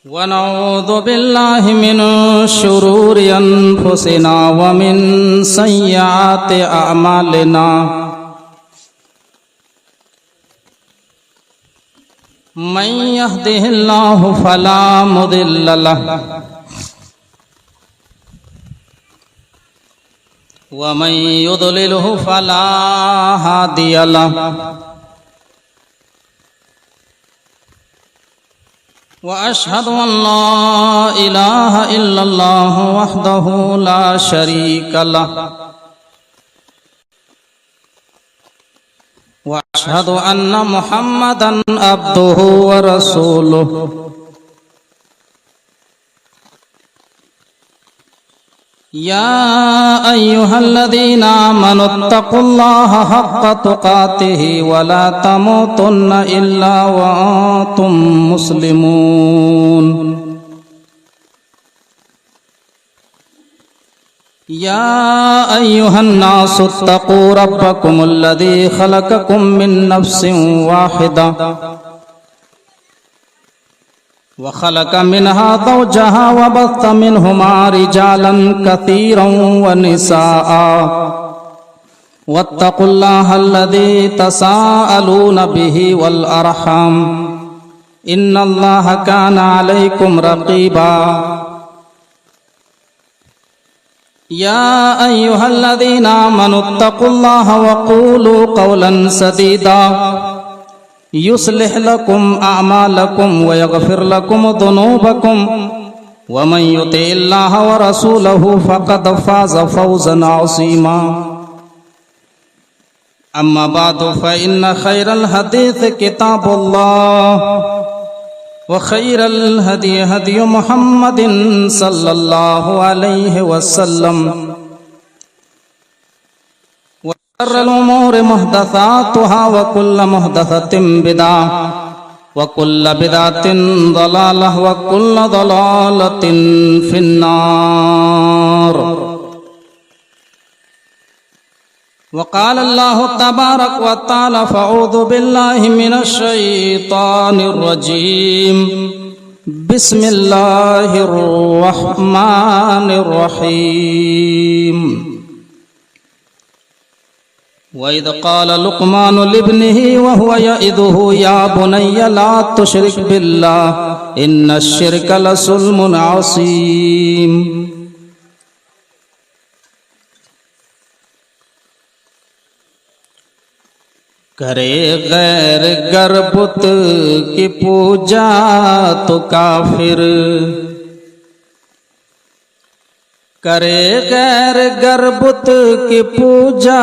वनऊज़ु बिल्लाहि मिन शुरूरि अनफुसिना व मिन सय्यिआति अअमालिना मन यहदिहिल्लाहु फला मुदिल्ल लहु व मन युद्लिलहु फला हादिय लहु व अशहदु अन ला इलाहा इल्लल्लाह वहदहु ला शरीक लहु व अशहदु अन्न मुहम्मदन अब्दुहु व रसूलुहु। या अय्युहल्लज़ीना आमनुत्तक़ुल्लाह हक़्क़ तुक़ातिहि व ला तमूतुन्न इल्ला व अंतुम मुस्लिमून। या अय्युहन्नासुत्तक़ू रब्बकुमुल्लज़ी ख़लक़कुम मिन नफ्सिन वाहिदा व ख़लक़ मिन्हा ज़ौजहा व बस्स मिन्हुमा रिजालन कसीरन व निसाअ वत्तक़ुल्लाहल्लज़ी तसाअलून बिही वल अरहम इन्नल्लाहा काना अलैकुम रक़ीबा। या अय्युहल्लज़ीना आमनुत्तक़ुल्लाह व क़ूलू क़ौलन सदीदा युस्लिह लकुम अअमालकुम व यग़फिर लकुम ज़ुनूबकुम व मन युतिइल्लाह व रसूलहु फ़क़द फ़ाज़ फ़ौज़न अज़ीमा। अम्मा बअदु फ़इन्न ख़ैरल हदीस किताबुल्लाह व खैरल हदी हदी मुहम्मदिन सल्लल्लाहु अलैहि वसल्लम व शर्रल उमूरि मुहदसातुहा व कुल्लु मुहदसतिन बिदअह व कुल्लु बिदअतिन ज़लालह व कुल्लु ज़लालतिन फिन्नार। वक़ाल अल्लाहु तबारक व तआला फ़अऊज़ु बिल्लाहि मिनश शैतानिर रजीम बिस्मिल्लाहिर रहमानिर रहीम। वइज़ क़ाल लुक़मानु लिब्निही व हुवा यइज़ुहु या बुनय्य ला तुश्रिक बिल्लाह इन्नश शिरका लज़ुल्मुन अज़ीम। करे गैर गर बुत की पूजा तो काफिर, करे गैर गर बुत की पूजा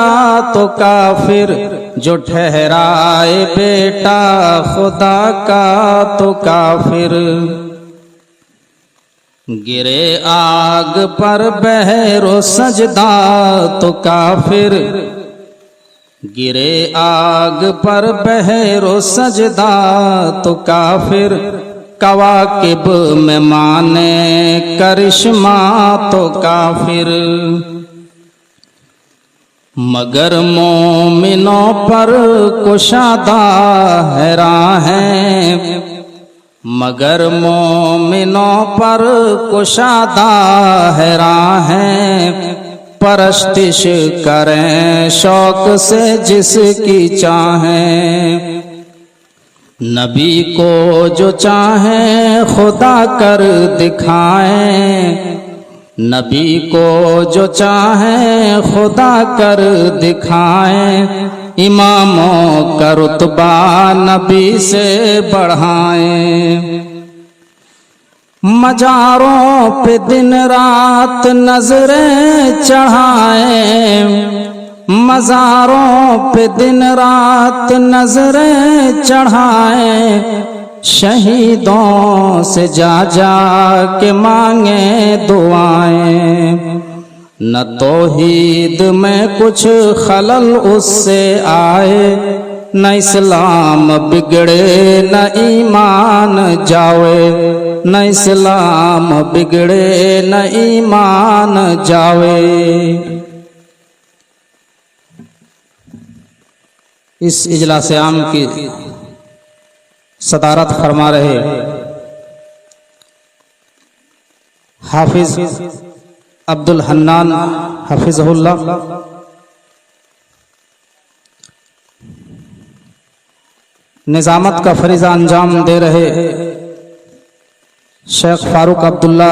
तो काफिर, जो ठहराए बेटा खुदा का तो काफिर। गिरे आग पर बहरो सजदा तो काफिर, गिरे आग पर बहरो सजदा तो काफिर। कवाकिब में माने करिश्मा तो काफिर। मगर मोमिनों पर कुशादा है राहें, मगर मोमिनों पर कुशादा है राहें। परस्तिश करें शौक से जिसकी चाहें, नबी को जो चाहें खुदा कर दिखाएं। नबी को जो चाहें खुदा कर दिखाएं। इमामों का रुतबा नबी से बढ़ाएं। मजारों पे दिन रात नजरें चढ़ाएं, मजारों पे दिन रात नजरें चढ़ाएं। शहीदों से जा जा के मांगे दुआएं। न तौहीद में कुछ खलल उससे आए, न इस्लाम बिगड़े न ईमान जावे। न इस्लाम बिगड़े न ईमान जावे। इस इजलास आम की सदारत फरमा रहे हाफिज अब्दुल हन्नान हफिज़हुल्लाह, निजामत का फरीज़ा अंजाम दे रहे शेख फारूक अब्दुल्ला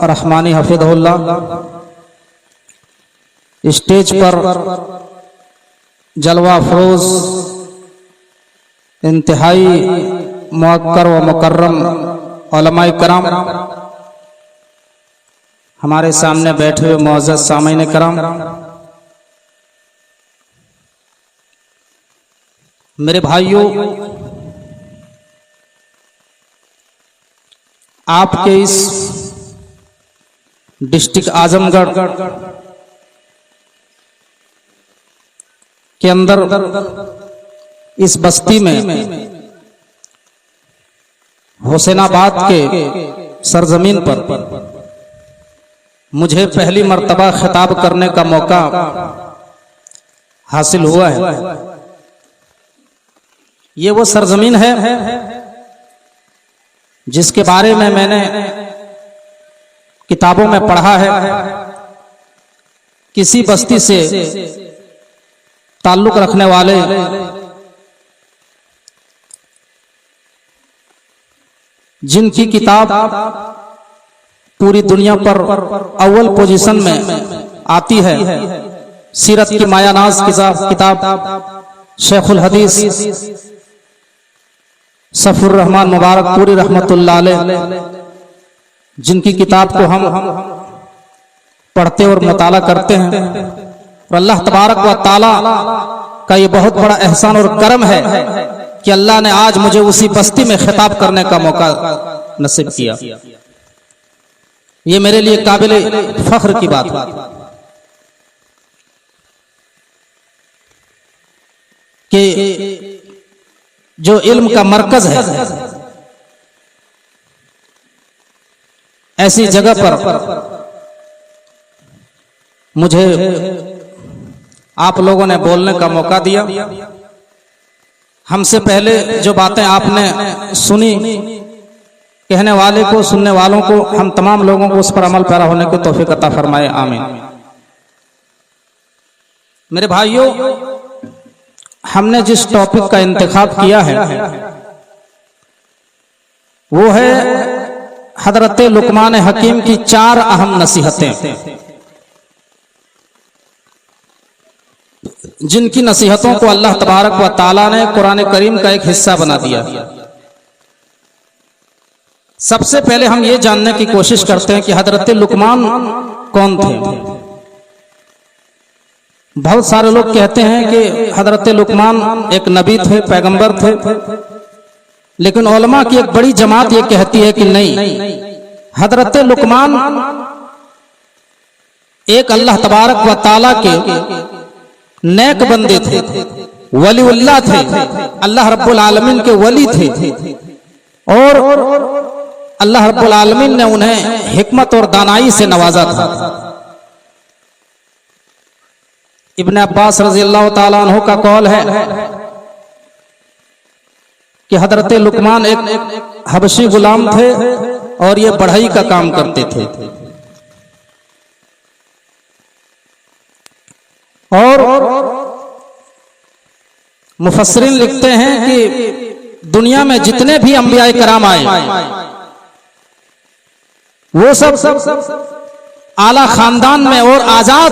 रहमानी हफिज़हुल्लाह, स्टेज पर जलवा फरोज इंतहाई मुअक्कर व मुकर्रम उलमाए कराम, हमारे सामने बैठे हुए मुअज़्ज़ज़ सामीन कराम, मेरे भाइयों, आपके इस डिस्ट्रिक्ट आजमगढ़ के अंदर इस बस्ती में हुसैनाबाद के सरजमीन पर मुझे पहली मर्तबा खिताब करने का मौका हासिल हुआ है। ये वो सरजमीन है जिसके बारे में मैंने किताबों में पढ़ा है। किसी बस्ती से ताल्लुक रखने वाले जिनकी किताब पूरी दुनिया पर अव्वल पोजीशन में आती है, सीरत की मायानाज किताब शेखुल हदीस सफुर रहमान मुबारकपुरी रहमतुल्लाह अलैह, जिनकी किताब को हम पढ़ते और मुताला करते हैं, और अल्लाह तबारक व ताला का ये बहुत बड़ा एहसान और करम है कि अल्लाह ने आज मुझे उसी बस्ती में खिताब करने का मौका नसीब किया। ये मेरे लिए काबिल फख्र की बात कि जो इल्म का मरकज है, ऐसी जगह पर मुझे आप लोगों ने बोलने का मौका दिया। हमसे पहले जो बातें आपने सुनी, कहने वाले को, सुनने वालों को, हम तमाम लोगों को उस पर अमल पैरा होने की तौफीक अता फरमाए, आमीन। मेरे भाइयों, हमने जिस टॉपिक का इंतखाब किया है वो है हजरत लुकमान हकीम की 4 अहम नसीहतें, जिनकी नसीहतों को अल्लाह तबारक व ताला ने कुरान करीम का एक हिस्सा बना दिया। सबसे पहले हम ये जानने की कोशिश करते हैं कि हजरत लुकमान कौन थे। बहुत सारे लोग कहते हैं कि हजरत लुकमान एक नबी थे, पैगंबर थे, लेकिन उलमा की एक बड़ी जमात ये कहती है कि नहीं, हजरत लुकमान एक अल्लाह तबारक व ताला के नेक बंदे थे, वलीउल्लाह थे, अल्लाह रब्बुल आलमीन के वली थे, और अल्लाह रब्बुल आलमीन ने उन्हें हिकमत और दानाई से नवाजा था। इब्न अब्बास रज़ी अल्लाह ताला अन्हु का कौल है कि हजरत लुकमान एक हबशी गुलाम थे और ये बढ़ई का काम करते थे, और मुफस्सिरीन लिखते हैं कि दुनिया में जितने भी अंबिया कराम आए वो सब आला खानदान में और आजाद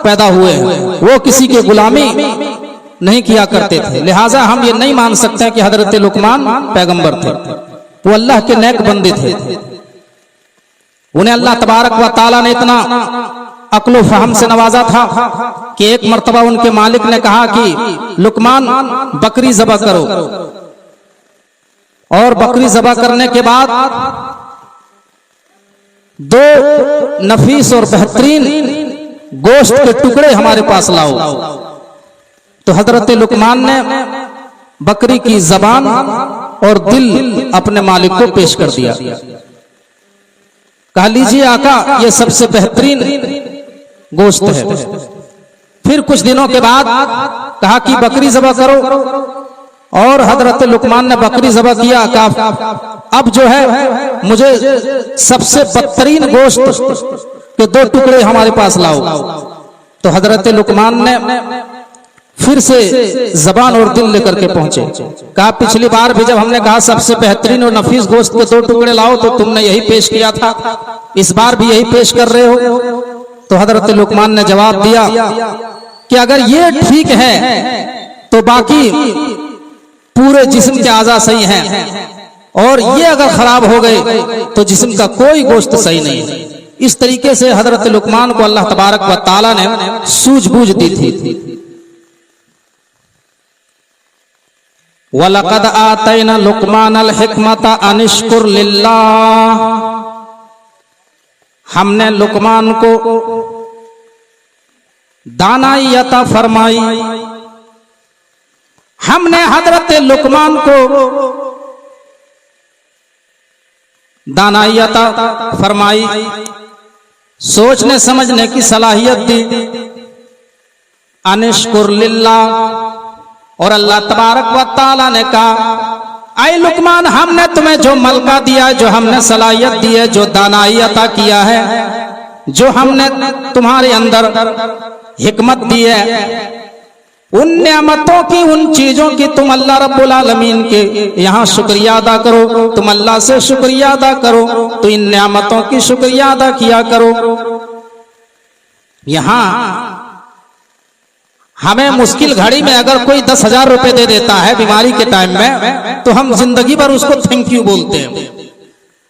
पैदा हुए हैं, वो किसी की गुलामी नहीं किया करते थे। लिहाजा हम ये नहीं मान सकते कि हजरत लुकमान पैगंबर थे, वो अल्लाह के नेक बंदे थे। उन्हें अल्लाह तबारक व ताला ने इतना अक्ल व फहम से नवाजा था कि एक मर्तबा उनके मालिक ने कहा कि लुकमान बकरी ज़बह करो, और बकरी ज़बह करने के बाद 2 नफीस और बेहतरीन गोश्त के टुकड़े हमारे पास लाओ। तो हजरत लुकमान ने बकरी की जबान और दिल अपने मालिक को पेश कर दिया। कहा, लीजिए आका, ये सबसे बेहतरीन गोश्त है। फिर कुछ दिनों के बाद कहा कि बकरी ज़बह करो, और हजरत लुकमान ने बकरी ज़बह किया। कहा, अब जो है मुझे सबसे बदतरीन गोश्त के 2 टुकड़े हमारे पास लाओ। तो हजरत लुकमान ने फिर से जबान और दिल लेकर के पहुंचे। कहा पिछली बार भी जब हमने कहा सबसे बेहतरीन और नफीस गोश्त के 2 टुकड़े लाओ तो तुमने यही पेश किया था, इस बार भी यही पेश कर रहे हो। तो हजरत लुकमान ने जवाब दिया कि अगर ये ठीक है तो बाकी पूरे जिस्म के आज़ा सही हैं, और ये अगर खराब हो गए तो जिस्म का कोई गोश्त सही नहीं है। इस तरीके से हजरत लुकमान को अल्लाह तबारक व तआला ने सूझबूझ दी थी। वलक़द आतैना लुकमानल हिकमता अनिश्कुर लिल्लाह, हमने लुकमान को दानाई अता फरमाई। हमने हजरत लुकमान को दानाई अता फरमाई, सोचने समझने की सलाहियत दी। अनिश्कुर लिल्लाह, और अल्लाह तबारक व तआला ने कहा ऐ लुकमान, हमने तुम्हें जो मलका दिया है, जो हमने सलाहियत दी है, जो दानाई अता किया है, जो हमने तुम्हारे अंदर हिकमत दी है, उन नेमतों की, उन चीजों की तुम अल्लाह रब्बुल आलमीन के यहाँ शुक्रिया अदा करो। तुम अल्लाह से शुक्रिया अदा करो, तो इन नेमतों की शुक्रिया अदा किया करो। यहाँ हमें मुश्किल घड़ी में अगर कोई 10,000 रुपए दे देता है बीमारी के टाइम में, तो हम जिंदगी भर उसको थैंक यू बोलते हैं।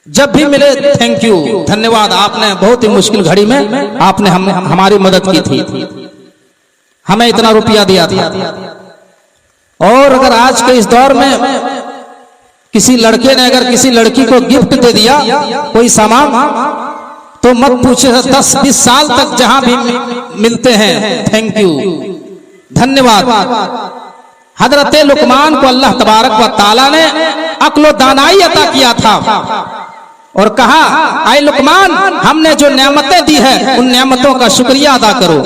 जब भी मिले थैंक यू, धन्यवाद, आपने बहुत ही मुश्किल घड़ी में आपने हमारी मदद की थी, हमें इतना रुपया दिया था। और अगर आज के इस दौर में किसी लड़के ने अगर किसी लड़की को गिफ्ट दे दिया कोई सामान, तो मत पूछे, 10-20 साल तक जहां भी मिलते हैं थैंक यू, धन्यवाद। हजरत लुकमान को अल्लाह तबारक व तआला ने अक्ल व दानाई अता किया था और कहा ऐ लुकमान, हमने जो नेमतें दी है उन नेमतों का शुक्रिया अदा करो।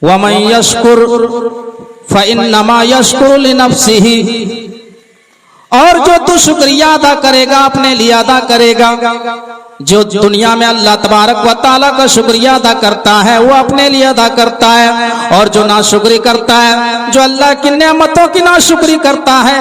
वमन यशकुर फइन्नमा यशकुरु लिनफ्सिही, और जो तू शुक्रिया अदा करेगा अपने लिए अदा करेगा। जो दुनिया में अल्लाह तबारक व तआला का शुक्रिया अदा करता है वो अपने लिए अदा करता है, और जो नाशुक्री करता है, जो अल्लाह की नेमतों की नाशुक्री करता है,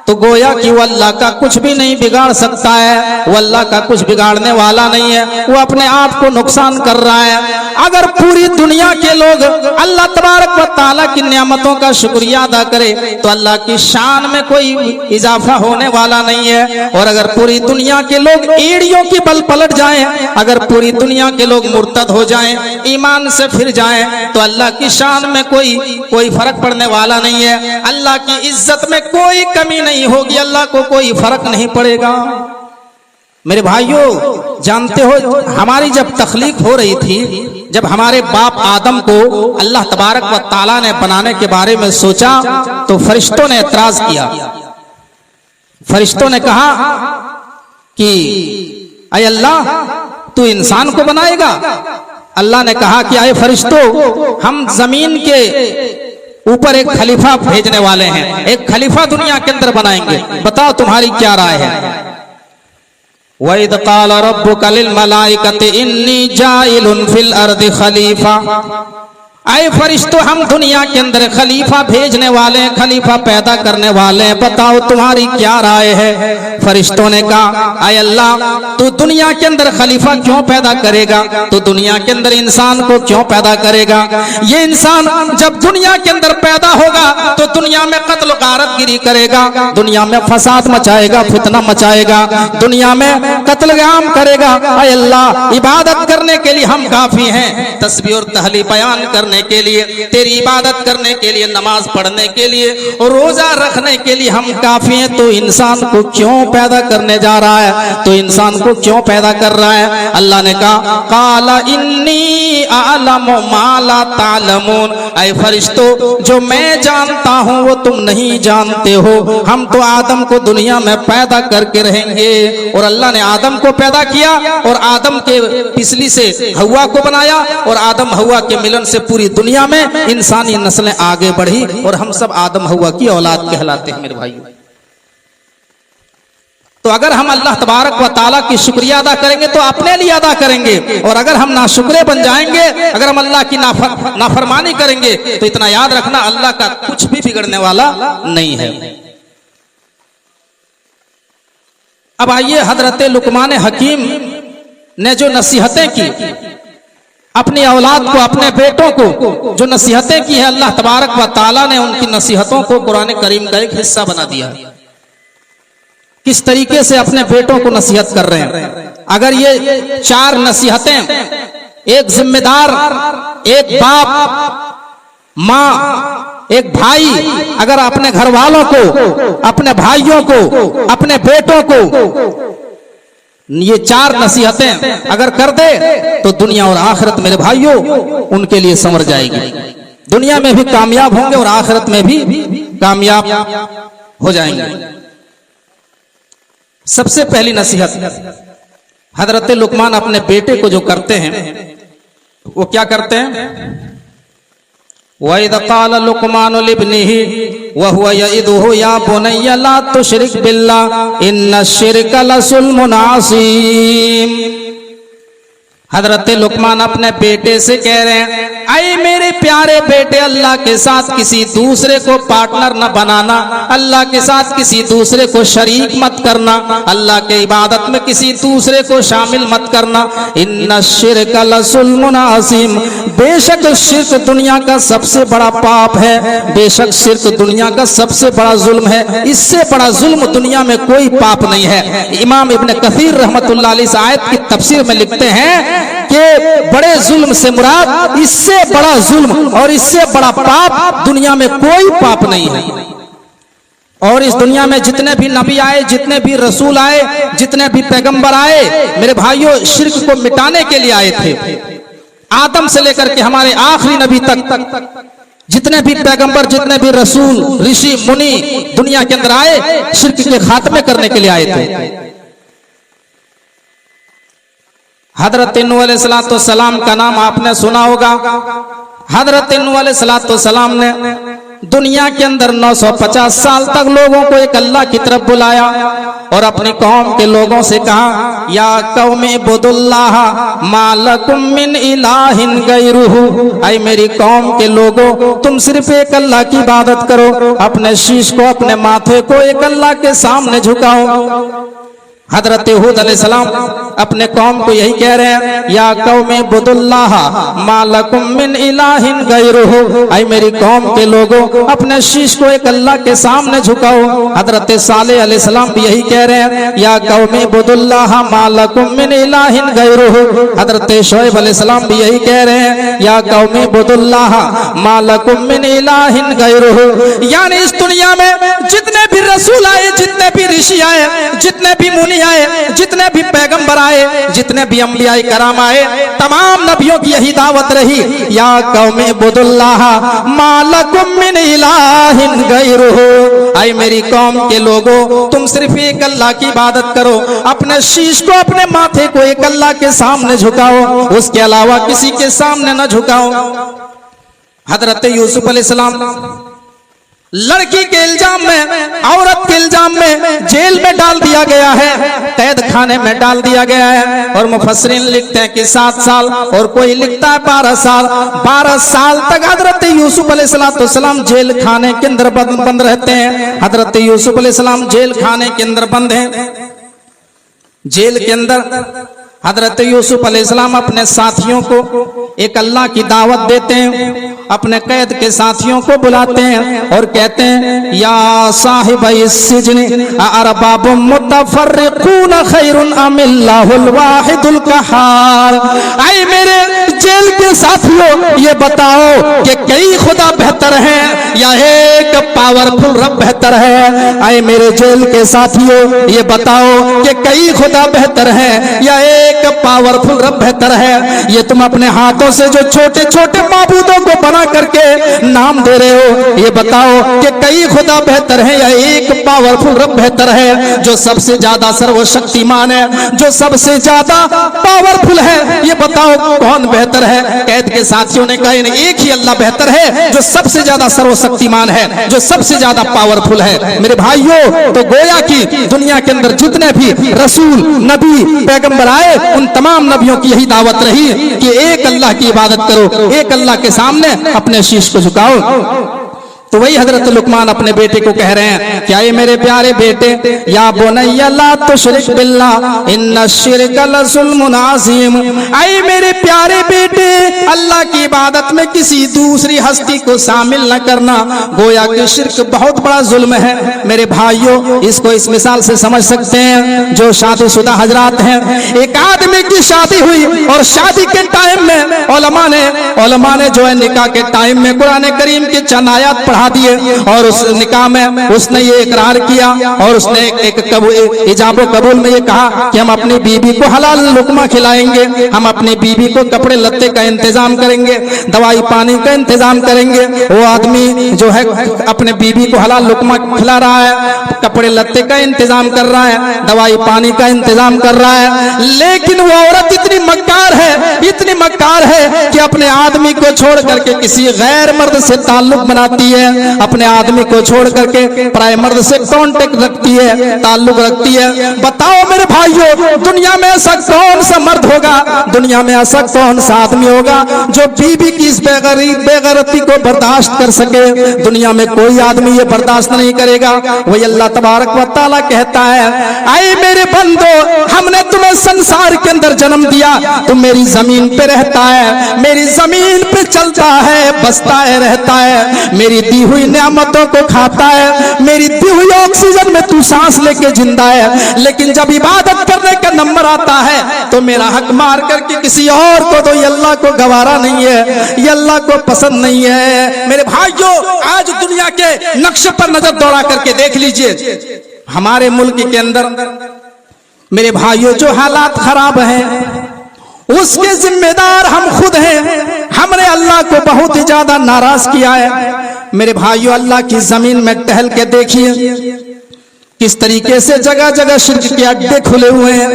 तो गोया कि वो अल्लाह का कुछ भी नहीं बिगाड़ सकता है, वो अल्लाह का कुछ बिगाड़ने वाला नहीं है, वो अपने आप को नुकसान कर रहा है। अगर पूरी दुनिया के लोग अल्लाह तबारक व तआला की नेमतों का शुक्रिया अदा करे तो अल्लाह की शान में कोई इजाफा होने वाला नहीं है। और अगर पूरी दुनिया के लोग एड़ियों की बल पलट जाएं, अगर पूरी दुनिया के लोग मुर्तद हो जाएं, ईमान से फिर जाएं, तो अल्लाह की शान में कोई फर्क पड़ने वाला नहीं है। अल्लाह की इज्जत में कोई कमी नहीं होगी, अल्लाह को कोई फर्क नहीं पड़ेगा। मेरे भाइयों, जानते हो हमारी जब तख्लीक हो रही थी, जब हमारे बाप आदम को अल्लाह तबारक व तआला ने बनाने के बारे में सोचा, तो फरिश्तों ने एतराज किया। फरिश्तों ने कहा कि अय अल्लाह, तू इंसान को बनाएगा? अल्लाह ने कहा कि अय फरिश्तों, हम जमीन के ऊपर एक खलीफा भेजने वाले हैं, एक खलीफा दुनिया के अंदर बनाएंगे, बताओ तुम्हारी क्या राय है? वइद क़ाल रब्बुका लिल मलाइकति इन्नी जाइलुन फिल अर्दि खलीफा, आए फरिश्तों, हम दुनिया के अंदर खलीफा भेजने वाले हैं, खलीफा पैदा करने वाले हैं, बताओ तुम्हारी क्या राय है? फरिश्तों ने कहा आए अल्लाह, तू दुनिया के अंदर खलीफा क्यों पैदा करेगा? तू दुनिया के अंदर इंसान को क्यों पैदा करेगा? ये इंसान जब दुनिया के अंदर पैदा होगा तो दुनिया में कत्ल गारतगिरी करेगा, दुनिया में फसाद मचाएगा, फितना मचाएगा, दुनिया में कत्लेआम करेगा। आए अल्लाह, इबादत करने के लिए हम काफी हैं, तस्बीह और तहलील बयान करने के लिए, तेरी इबादत करने के लिए, नमाज पढ़ने के लिए और रोजा रखने के लिए हम काफी हैं। तो इंसान को क्यों पैदा करने जा रहा है? तो इंसान को क्यों पैदा कर रहा है? अल्लाह ने कहा काला इन्नी आलमु मा ला तालमून, ऐ फरिश्तों, जो मैं जानता हूं वो तुम नहीं जानते हो। हम तो आदम को दुनिया में पैदा करके रहेंगे, और अल्लाह ने आदम को पैदा किया और आदम के पिछली से हव्वा को बनाया, और आदम हव्वा के मिलन से पूरी दुनिया में इंसानी नस्लें आगे बढ़ी और हम सब आदम हव्वा की औलाद कहलाते हैं। मेरे भाई, तो अगर हम अल्लाह तबारक व ताला की शुक्रिया अदा करेंगे तो अपने लिए अदा करेंगे, और अगर हम नाशुक्रे बन जाएंगे, अगर हम अल्लाह की नाफरमानी करेंगे, तो इतना याद रखना अल्लाह का कुछ भी बिगड़ने वाला नहीं है। अब आइए, हजरत लुकमान हकीम ने जो नसीहतें की अपनी औलाद को, अपने बेटों को जो नसीहतें की है, अल्लाह तबारक व ताला ने उनकी नसीहतों को कुरान करीम का एक हिस्सा बना दिया। किस तरीके से अपने बेटों को नसीहत कर रहे हैं। अगर ये 4 नसीहतें एक जिम्मेदार, एक बाप, माँ, एक भाई अगर अपने घर वालों को, अपने भाइयों को, अपने बेटों को ये 4 नसीहतें अगर कर दे तो दुनिया और आखिरत मेरे भाइयों उनके लिए संवर जाएगी। दुनिया में भी कामयाब होंगे और आखिरत में भी कामयाब हो जाएंगे। सबसे पहली नसीहत हजरत लुकमान अपने बेटे को जो करते हैं, वो क्या करते हैं? वइज़ क़ाल लुकमान लिब्निही व हुवा यइदुहु या बुनय्या ला तुशरिक बिल्लाह इन्नश्शिरका लज़ुल्मुन अज़ीम। हजरत लुकमान अपने बेटे से कह रहे हैं, ऐ मेरे प्यारे बेटे, अल्लाह के साथ किसी दूसरे को पार्टनर न बनाना, अल्लाह के साथ किसी दूसरे को शरीक मत करना, अल्लाह के इबादत में किसी दूसरे को शामिल मत करना। इन्नश्शिरका लज़ुल्मुन अज़ीम, बेशक शिर्क दुनिया का सबसे बड़ा पाप है, बेशक शिर्क दुनिया का सबसे बड़ा जुल्म है, इससे बड़ा जुल्म दुनिया में कोई पाप नहीं है। इमाम इब्न कसीर रहमतुल्लाह अलैह इस आयत की तफसीर में लिखते हैं कि बड़े जुल्म से मुराद इससे बड़ा जुल्म और इससे बड़ा पाप दुनिया में कोई पाप नहीं है। और इस दुनिया में जितने भी नबी आए, जितने भी रसूल आए, जितने भी पैगंबर आए, मेरे भाइयों शिर्क को मिटाने के लिए आए थे। आदम से लेकर के हमारे आखिरी नबी तक जितने भी पैगंबर, जितने भी रसूल, ऋषि मुनि दुनिया के अंदर आए, शिर्क के खात्मे करने के लिए आए थे। हजरत नूह अलैहिस्सलाम का नाम आपने सुना होगा। हजरत नूह अलैहिस्सलाम ने दुनिया के अंदर 950 साल तक लोगों को एक अल्लाह की तरफ बुलाया और अपनी कौम के लोगों से कहा, या कौमे बुदुल्लाह मा लकुम मिन इलाहिन गैरुहु, ऐ मेरी कौम के लोगों, तुम सिर्फ एक अल्लाह की इबादत करो, अपने शीश को, अपने माथे को एक अल्लाह के सामने झुकाओ। हजरत हूद अलैहिस्सलाम अपने कौम को यही कह रहे हैं, या कौमे बुदुल्लाह मा लकुम मिन इलाहिन गैरुहु, ऐ मेरी कौम के लोगों, अपने शीश को एक अल्लाह के सामने झुकाओ। हजरत सालेह अलैहिस्सलाम भी यही कह रहे हैं, या कौमे बुदुल्लाह मा लकुम मिन इलाहिन गैरुहु। हजरत शुएब अलैहिस्सलाम भी यही कह रहे हैं, या कौमे बुदुल्लाह मा लकुम मिन इलाहिन गैरुहु। यानी इस दुनिया में जितने भी रसूल आए, जितने भी ऋषि आए, जितने भी मुनि आए, जितने भी पैगंबर आए, जितने भी अंबियाए कराम आए, तमाम नबियों की यही दावत रही, या कौमे बुदुल्लाह मा लकुम मिन इलाहिन गैरुहु, ऐ मेरी कौम के लोगों, तुम सिर्फ एक अल्लाह की इबादत करो, अपने शीश को, अपने माथे को एक अल्लाह के सामने झुकाओ, उसके अलावा किसी के सामने न झुकाओ। हजरत यूसुफ अलैहिस्सलाम लड़की के इल्जाम में, औरत के इल्जाम में जेल में डाल दिया गया है, कैद खाने में डाल दिया गया है। और मुफस्सिरीन लिखते हैं कि 7 साल, और कोई लिखता है 12 साल। 12 साल तक हजरत यूसुफ अलैहिस्सलाम जेल खाने के अंदर बंद रहते हैं। हजरत यूसुफ अलैहिस्सलाम जेल खाने के अंदर बंद हैं। जेल के अंदर हजरत यूसुफ अलैहिस्सलाम अपने साथियों को एक अल्लाह की दावत देते हैं, अपने कैद के साथियों को बुलाते हैं और कहते हैं, या साहिबई सिजनी अरबाबुम मुतफर्रिकून खैरुन अमिल्लाहुल वाहिदुल कहार। ऐ मेरे जेल के साथियों, ये बताओ कि कई खुदा बेहतर हैं या एक पावरफुल रब बेहतर है? ऐ मेरे जेल के साथियों, ये बताओ कि कई खुदा बेहतर हैं या एक पावरफुल रब बेहतर है? ये तुम अपने हाथों से जो छोटे छोटे माबूदों को बना करके नाम दे रहे हो, ये बताओ कि कई खुदा बेहतर है या एक पावरफुल रब बेहतर है जो सबसे ज्यादा सर्वशक्तिमान है, जो सबसे ज्यादा पावरफुल है? ये बताओ कौन बेहतर है? कैद के साथियों ने कहा एक ही अल्लाह बेहतर है जो सबसे ज्यादा सर्वशक्तिमान है, जो सबसे ज्यादा पावरफुल है। मेरे भाइयों, तो गोया कि दुनिया के अंदर जितने भी रसूल, नबी, पैगंबर आए, उन तमाम नबियों की यही दावत रही कि एक अल्लाह की इबादत करो, एक अल्लाह के सामने अपने शीश को झुकाओ। तो वही हजरत लुकमान अपने बेटे को कह रहे हैं, क्या ये मेरे प्यारे बेटे, या बुनय्या ला तुशरिक बिल्लाह इन्ना शिरक लज़ुल्मुन अज़ीम, ऐ मेरे प्यारे बेटे, अल्लाह की इबादत में किसी दूसरी हस्ती को शामिल न करना, गोया कि शिर्क बहुत बड़ा जुल्म है। मेरे भाइयों, इसको इस मिसाल से समझ सकते हैं, जो शादीशुदा हजरात हैं, एक आदमी की शादी हुई और शादी के टाइम में उलमा ने जो है निकाह के टाइम में कुरान करीम की चंद आयत पढ़ा दिए और उस निकाह में उसने ये इकरार किया और उसने एक इजाबो कबूल में ये कहा कि हम अपनी बीवी को हलाल लुकमा खिलाएंगे, हम अपनी बीवी को कपड़े लत्ते का इंतजाम करेंगे, दवाई पानी का इंतजाम करेंगे। वो आदमी जो है अपने बीवी को हलाल लुकमा खिला रहा है, कपड़े लत्ते का इंतजाम कर रहा है, दवाई पानी का इंतजाम कर रहा है, लेकिन वो औरत इतनी मक्कार है कि अपने आदमी को छोड़ करके किसी गैर मर्द से ताल्लुक बनाती है, अपने आदमी को छोड़ करके पराये मर्द से कांटेक्ट रखती है, ताल्लुक रखती है। बताओ मेरे भाइयों, दुनिया में ऐसा कौन सा मर्द होगा, दुनिया में ऐसा कौन सा आदमी होगा जो बीवी की इस बेगैरती को बर्दाश्त कर सके? दुनिया में कोई आदमी ये बर्दाश्त नहीं करेगा। वही अल्लाह तबारक व तआला कहता है, ऐ मेरे बंदो, हमने तुम्हें संसार के अंदर जन्म दिया, तुम मेरी जमीन पे रहता है, मेरी जमीन पे चलता है, बसता है, रहता है, मेरी दी हुई नेमतों को खाता है, मेरी दी हुई ऑक्सीजन में तू सांस लेके जिंदा है। लेकिन जब इबादत करने का नंबर आता है तो मेरा हक मार करके किसी और को तो ये अल्लाह को गवारा नहीं है, ये अल्लाह को पसंद नहीं है। मेरे भाइयों, आज दुनिया के नक्शे पर नजर दौड़ा करके देख लीजिए, हमारे मुल्क के अंदर मेरे भाइयों जो हालात खराब हैं उसके जिम्मेदार हम खुद हैं। हमने अल्लाह को बहुत ही ज्यादा नाराज किया है। मेरे भाइयों, अल्लाह की जमीन में टहल के देखिए किस तरीके से जगह जगह शिर्क के अड्डे खुले हुए हैं,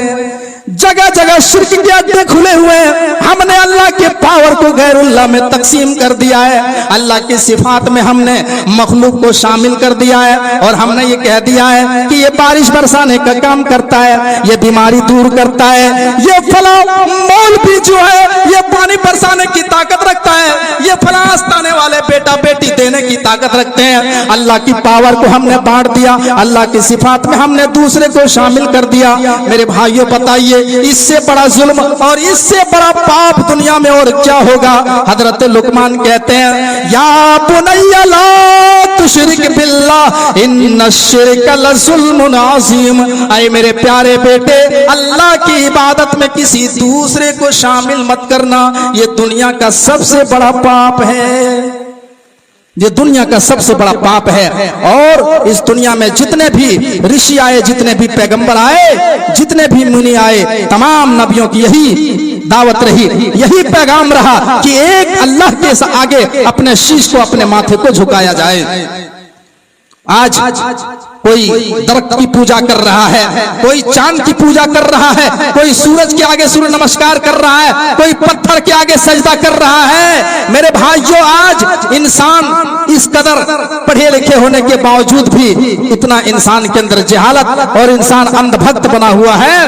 जगह जगह शिर्क के अड्डे खुले हुए हैं। हमने अल्लाह के पावर को गैरुल्लाह में तकसीम कर दिया है, अल्लाह की सिफात में हमने मखलूक को शामिल कर दिया है और हमने ये कह दिया है कि ये बारिश बरसाने का काम करता है, ये बीमारी दूर करता है, ये फला मौलवी जो है ये पानी बरसाने की ताकत रखता है, ये फला आस्ताने वाले बेटा बेटी देने की ताकत रखते हैं। अल्लाह की पावर को हमने बांट दिया, अल्लाह की सिफात में हमने दूसरे को शामिल कर दिया। मेरे भाइयों, बताइए इससे बड़ा जुल्म और इससे बड़ा पाप दुनिया में और क्या होगा? हजरत लुकमान कहते हैं, या बुनय्या ला तुशरिक बिल्लाह इन्ना शिरक लज़ुल्मुन अज़ीम, ऐ मेरे प्यारे बेटे, अल्लाह की इबादत में किसी दूसरे को शामिल मत करना, ये दुनिया का सबसे बड़ा पाप है, ये दुनिया का सबसे बड़ा पाप है। और इस दुनिया में जितने भी ऋषि आए, जितने भी पैगंबर आए, जितने भी मुनि आए, तमाम नबियों की यही दावत रही, यही पैगाम रहा कि एक अल्लाह के आगे अपने शीश को, अपने माथे को झुकाया जाए। आज कोई दरख्त की पूजा कर रहा है, कोई चांद की पूजा कर रहा है, कोई सूरज के आगे सूर्य नमस्कार कर रहा है, कोई पत्थर के आगे सजदा कर रहा है। मेरे भाइयों, आज इंसान इस कदर पढ़े लिखे होने के बावजूद भी इतना इंसान के अंदर जहालत और इंसान अंधभक्त बना हुआ है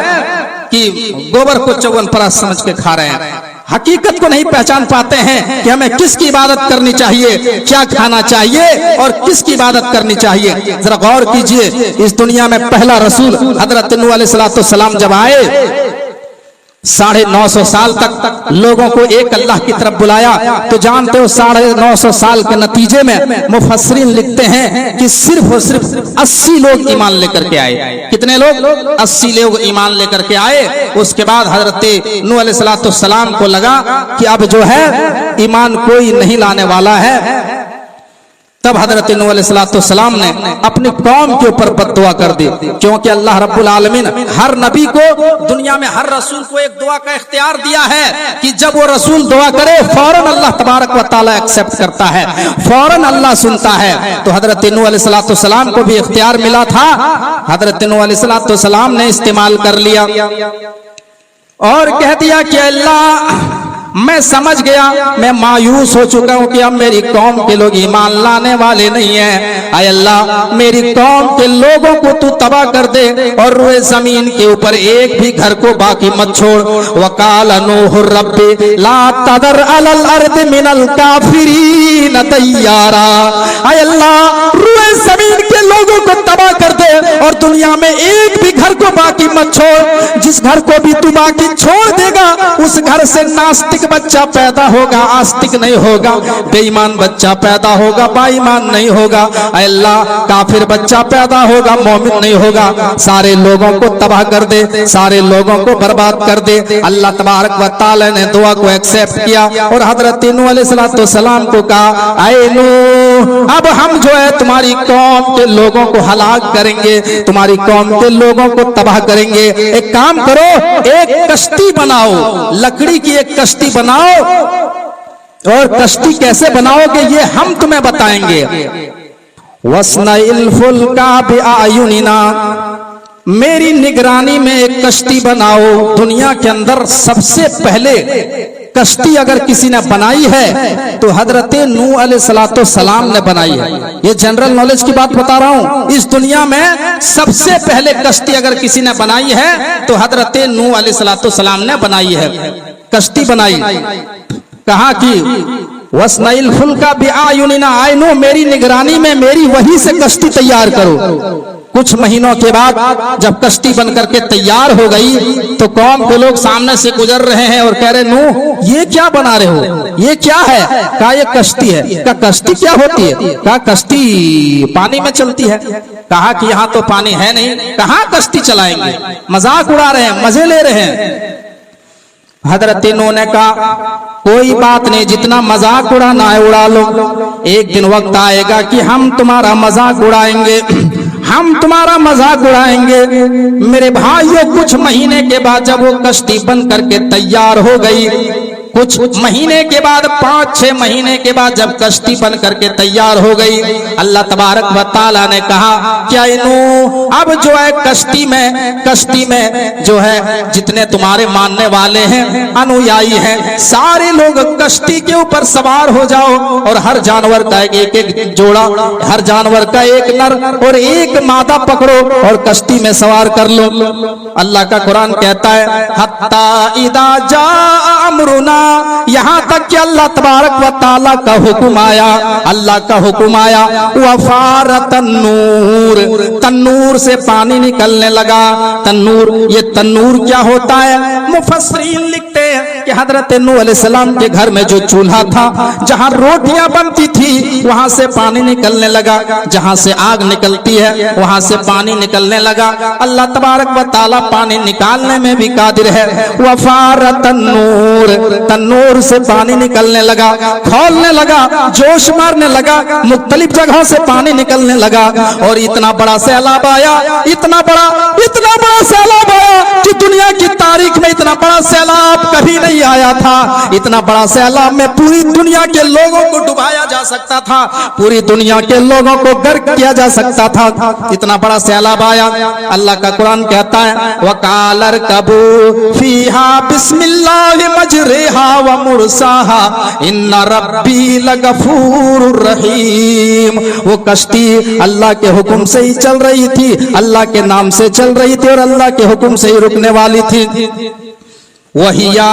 कि गोबर को चौवन-परस्त समझ के खा रहे हैं, हकीकत को नहीं पहचान पाते हैं कि हमें किसकी इबादत करनी चाहिए, क्या खाना चाहिए और किसकी इबादत करनी चाहिए। जरा गौर कीजिए, इस दुनिया में पहला रसूल हजरत नूह अलैहिस्सलाम जब आए, 950 साल तक लोगों को एक अल्लाह की तरफ बुलाया, तो जानते हो 950 साल के नतीजे में मुफस्सिरीन लिखते हैं कि सिर्फ और सिर्फ 80 लोग ईमान लेकर के आए। कितने लोग? 80 लोग ईमान लेकर के आए। उसके बाद हजरत नूह अलैहिस्सलाम को लगा कि अब जो है ईमान कोई नहीं लाने वाला है, तब हजरत नूह अलैहिस्सलाम ने अपनी कौम के ऊपर बद्दुआ कर दी, क्योंकि अल्लाह रब्बुल आलमीन हर नबी को, दुनिया में हर रसूल को एक दुआ का इख्तियार दिया है कि जब वो रसूल दुआ करे फौरन अल्लाह तबारक व तआला एक्सेप्ट करता है, फौरन अल्लाह सुनता है। तो हजरत नूह अलैहिस्सलाम को भी इख्तियार मिला था, हजरत नूह अलैहिस्सलाम ने इस्तेमाल कर लिया और कह दिया कि अल्लाह मैं समझ गया, मैं मायूस हो चुका हूं कि अब मेरी कौम के लोग ईमान लाने वाले नहीं हैं। आय अल्लाह मेरी कौम के लोगों को तू तबाह कर दे और रोए जमीन के ऊपर एक भी घर को बाकी मत छोड़। वकाल नूह रब्बी ला तदर अलल अर्द मिनल काफिरीन तैयारा। आय अल्लाह रोए जमीन के लोगों को तबाह कर दे और दुनिया में एक भी घर को बाकी मत छोड़। जिस घर को भी तू बाकी छोड़ देगा उस घर से नास्तिक बच्चा पैदा होगा, आस्तिक नहीं होगा, बेईमान बच्चा पैदा होगा, बाईमान नहीं होगा, अल्लाह काफिर बच्चा पैदा होगा, मोमिन नहीं होगा। सारे लोगों को तबाह कर दे, सारे लोगों को बर्बाद कर दे। अल्लाह तबारक व तआला ने दुआ को एक्सेप्ट किया और हजरत नूह अलैहिस्सलाम को कहा, ऐ नूह अब हम जो है तुम्हारी कौम के लोगों को हलाक करेंगे, तुम्हारी कौम के लोगों को तबाह करेंगे। एक काम करो, एक कश्ती बनाओ, लकड़ी की एक कश्ती बनाओ और कश्ती कैसे बनाओगे ये हम तुम्हें बताएंगे। वस्नाइल फुल्का बिआयुनिना, मेरी निगरानी में एक कश्ती बनाओ। दुनिया के अंदर सबसे पहले कश्ती अगर किसी ने बनाई है तो हजरत नूह अलैहिस्सलाम ने बनाई है। ये जनरल नॉलेज की बात बता रहा हूं। इस दुनिया में सबसे पहले कश्ती अगर किसी ने बनाई है तो हजरत नूह अलैहिस्सलाम ने बनाई है। कश्ती बनाई, कहा कि वस्नाइल फुल्का बिआयुनिना, आय नूह मेरी निगरानी में मेरी वही से कश्ती तैयार करो। कुछ महीनों के बाद जब कश्ती बनकर के तैयार हो गई तो कौम के लोग सामने से गुजर रहे हैं और कह रहे नूह ये क्या बना रहे हो, ये क्या है? कहा ये कश्ती है। कहा कश्ती क्या होती है? कहा कश्ती पानी में चलती है। कहा कि यहाँ तो पानी है नहीं, कहाँ कश्ती चलाएंगे? मजाक उड़ा रहे हैं, मजे ले रहे हैं। हजरत नूह ने कहा कोई बात नहीं, जितना मजाक उड़ाना है उड़ा लो, एक दिन वक्त आएगा कि हम तुम्हारा मजाक उड़ाएंगे, हम तुम्हारा मजाक उड़ाएंगे। मेरे भाइयों कुछ महीने के बाद जब वो कश्ती बन करके तैयार हो गई, कुछ महीने के बाद 5-6 महीने के बाद जब कश्ती बन करके तैयार हो गई, अल्लाह तबारक व तआला ने कहा क्या नूह अब जो है कश्ती में जो है जितने तुम्हारे मानने वाले हैं, अनुयायी हैं, सारे लोग कश्ती के ऊपर सवार हो जाओ और हर जानवर का एक जोड़ा, हर जानवर का एक नर और एक मादा पकड़ो और कश्ती में सवार कर लो। अल्लाह का कुरान कहता है हत्ता इदा जा अमरुना, यहाँ तक कि अल्लाह तबारक व तआला का हुक्म आया, अल्लाह का हुक्म आया, वफार तन्नूर, तन्नूर से पानी निकलने लगा। तन्नूर, ये तन्नूर क्या होता है? मुफस्सिरीन लिखते हैं कि हजरत नूह अलैहिस्सलाम के घर में जो चूल्हा था, जहाँ रोटियां बनती थी वहां से पानी निकलने लगा, जहाँ से आग निकलती है वहां से पानी निकलने लगा। अल्लाह तबारक व तआला पानी निकालने में भी कादिर है। वफार तन्नूर, तन्नूर से पानी निकलने लगा, खौलने लगा, जोश मारने लगा, मुख्तलिफ जगहों से पानी निकलने लगा और इतना बड़ा सैलाब आया, इतना बड़ा सैलाब आया कि दुनिया की तारीख में इतना बड़ा सैलाब कभी नहीं आया था। इतना बड़ा सैलाब में पूरी दुनिया के लोगों को डुबाया जा सकता था, पूरी दुनिया के लोगों को गर्क किया जा सकता था। इतना बड़ा सैलाब आया। अल्लाह का कुरान कहता है वकालर कबू फीहा बिस्मिल्लाहि मजरिहा व मुरसाहा इन्ना रब्बी लगफूरुर रहीम। वो कश्ती अल्लाह के हुक्म से ही चल रही थी, अल्लाह के नाम से चल रही थी और अल्लाह के हुक्म से ही रुकने वाली थी। वहिया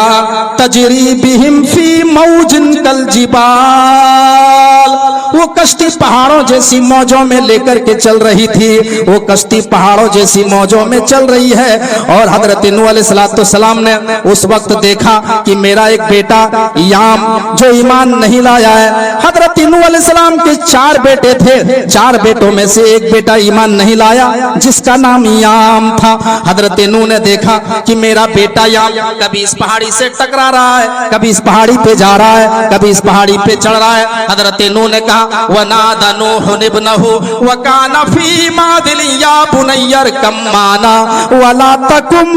तजरी बिहिम फी मौजिन कल जिबाल, वो कश्ती पहाड़ों जैसी मौजों में लेकर के चल रही थी, वो कश्ती पहाड़ों जैसी मौजों में चल रही है। और हजरत नूह अलैहिस्सलाम ने उस वक्त देखा कि मेरा एक बेटा याम जो ईमान नहीं लाया है। हजरत नूह अलैहिस्सलाम के 4 बेटे थे, 4 बेटों में से एक बेटा ईमान नहीं लाया जिसका नाम याम था। हजरत नूह ने देखा कि मेरा बेटा याम कभी इस पहाड़ी से टकरा रहा है, कभी इस पहाड़ी पे जा रहा है, कभी इस पहाड़ी पे चढ़ रहा है। हजरत नूह ने कहा व नादा नूह इब्नहु व काना फी मादिल या बुनय्यर कम माना वला तकुम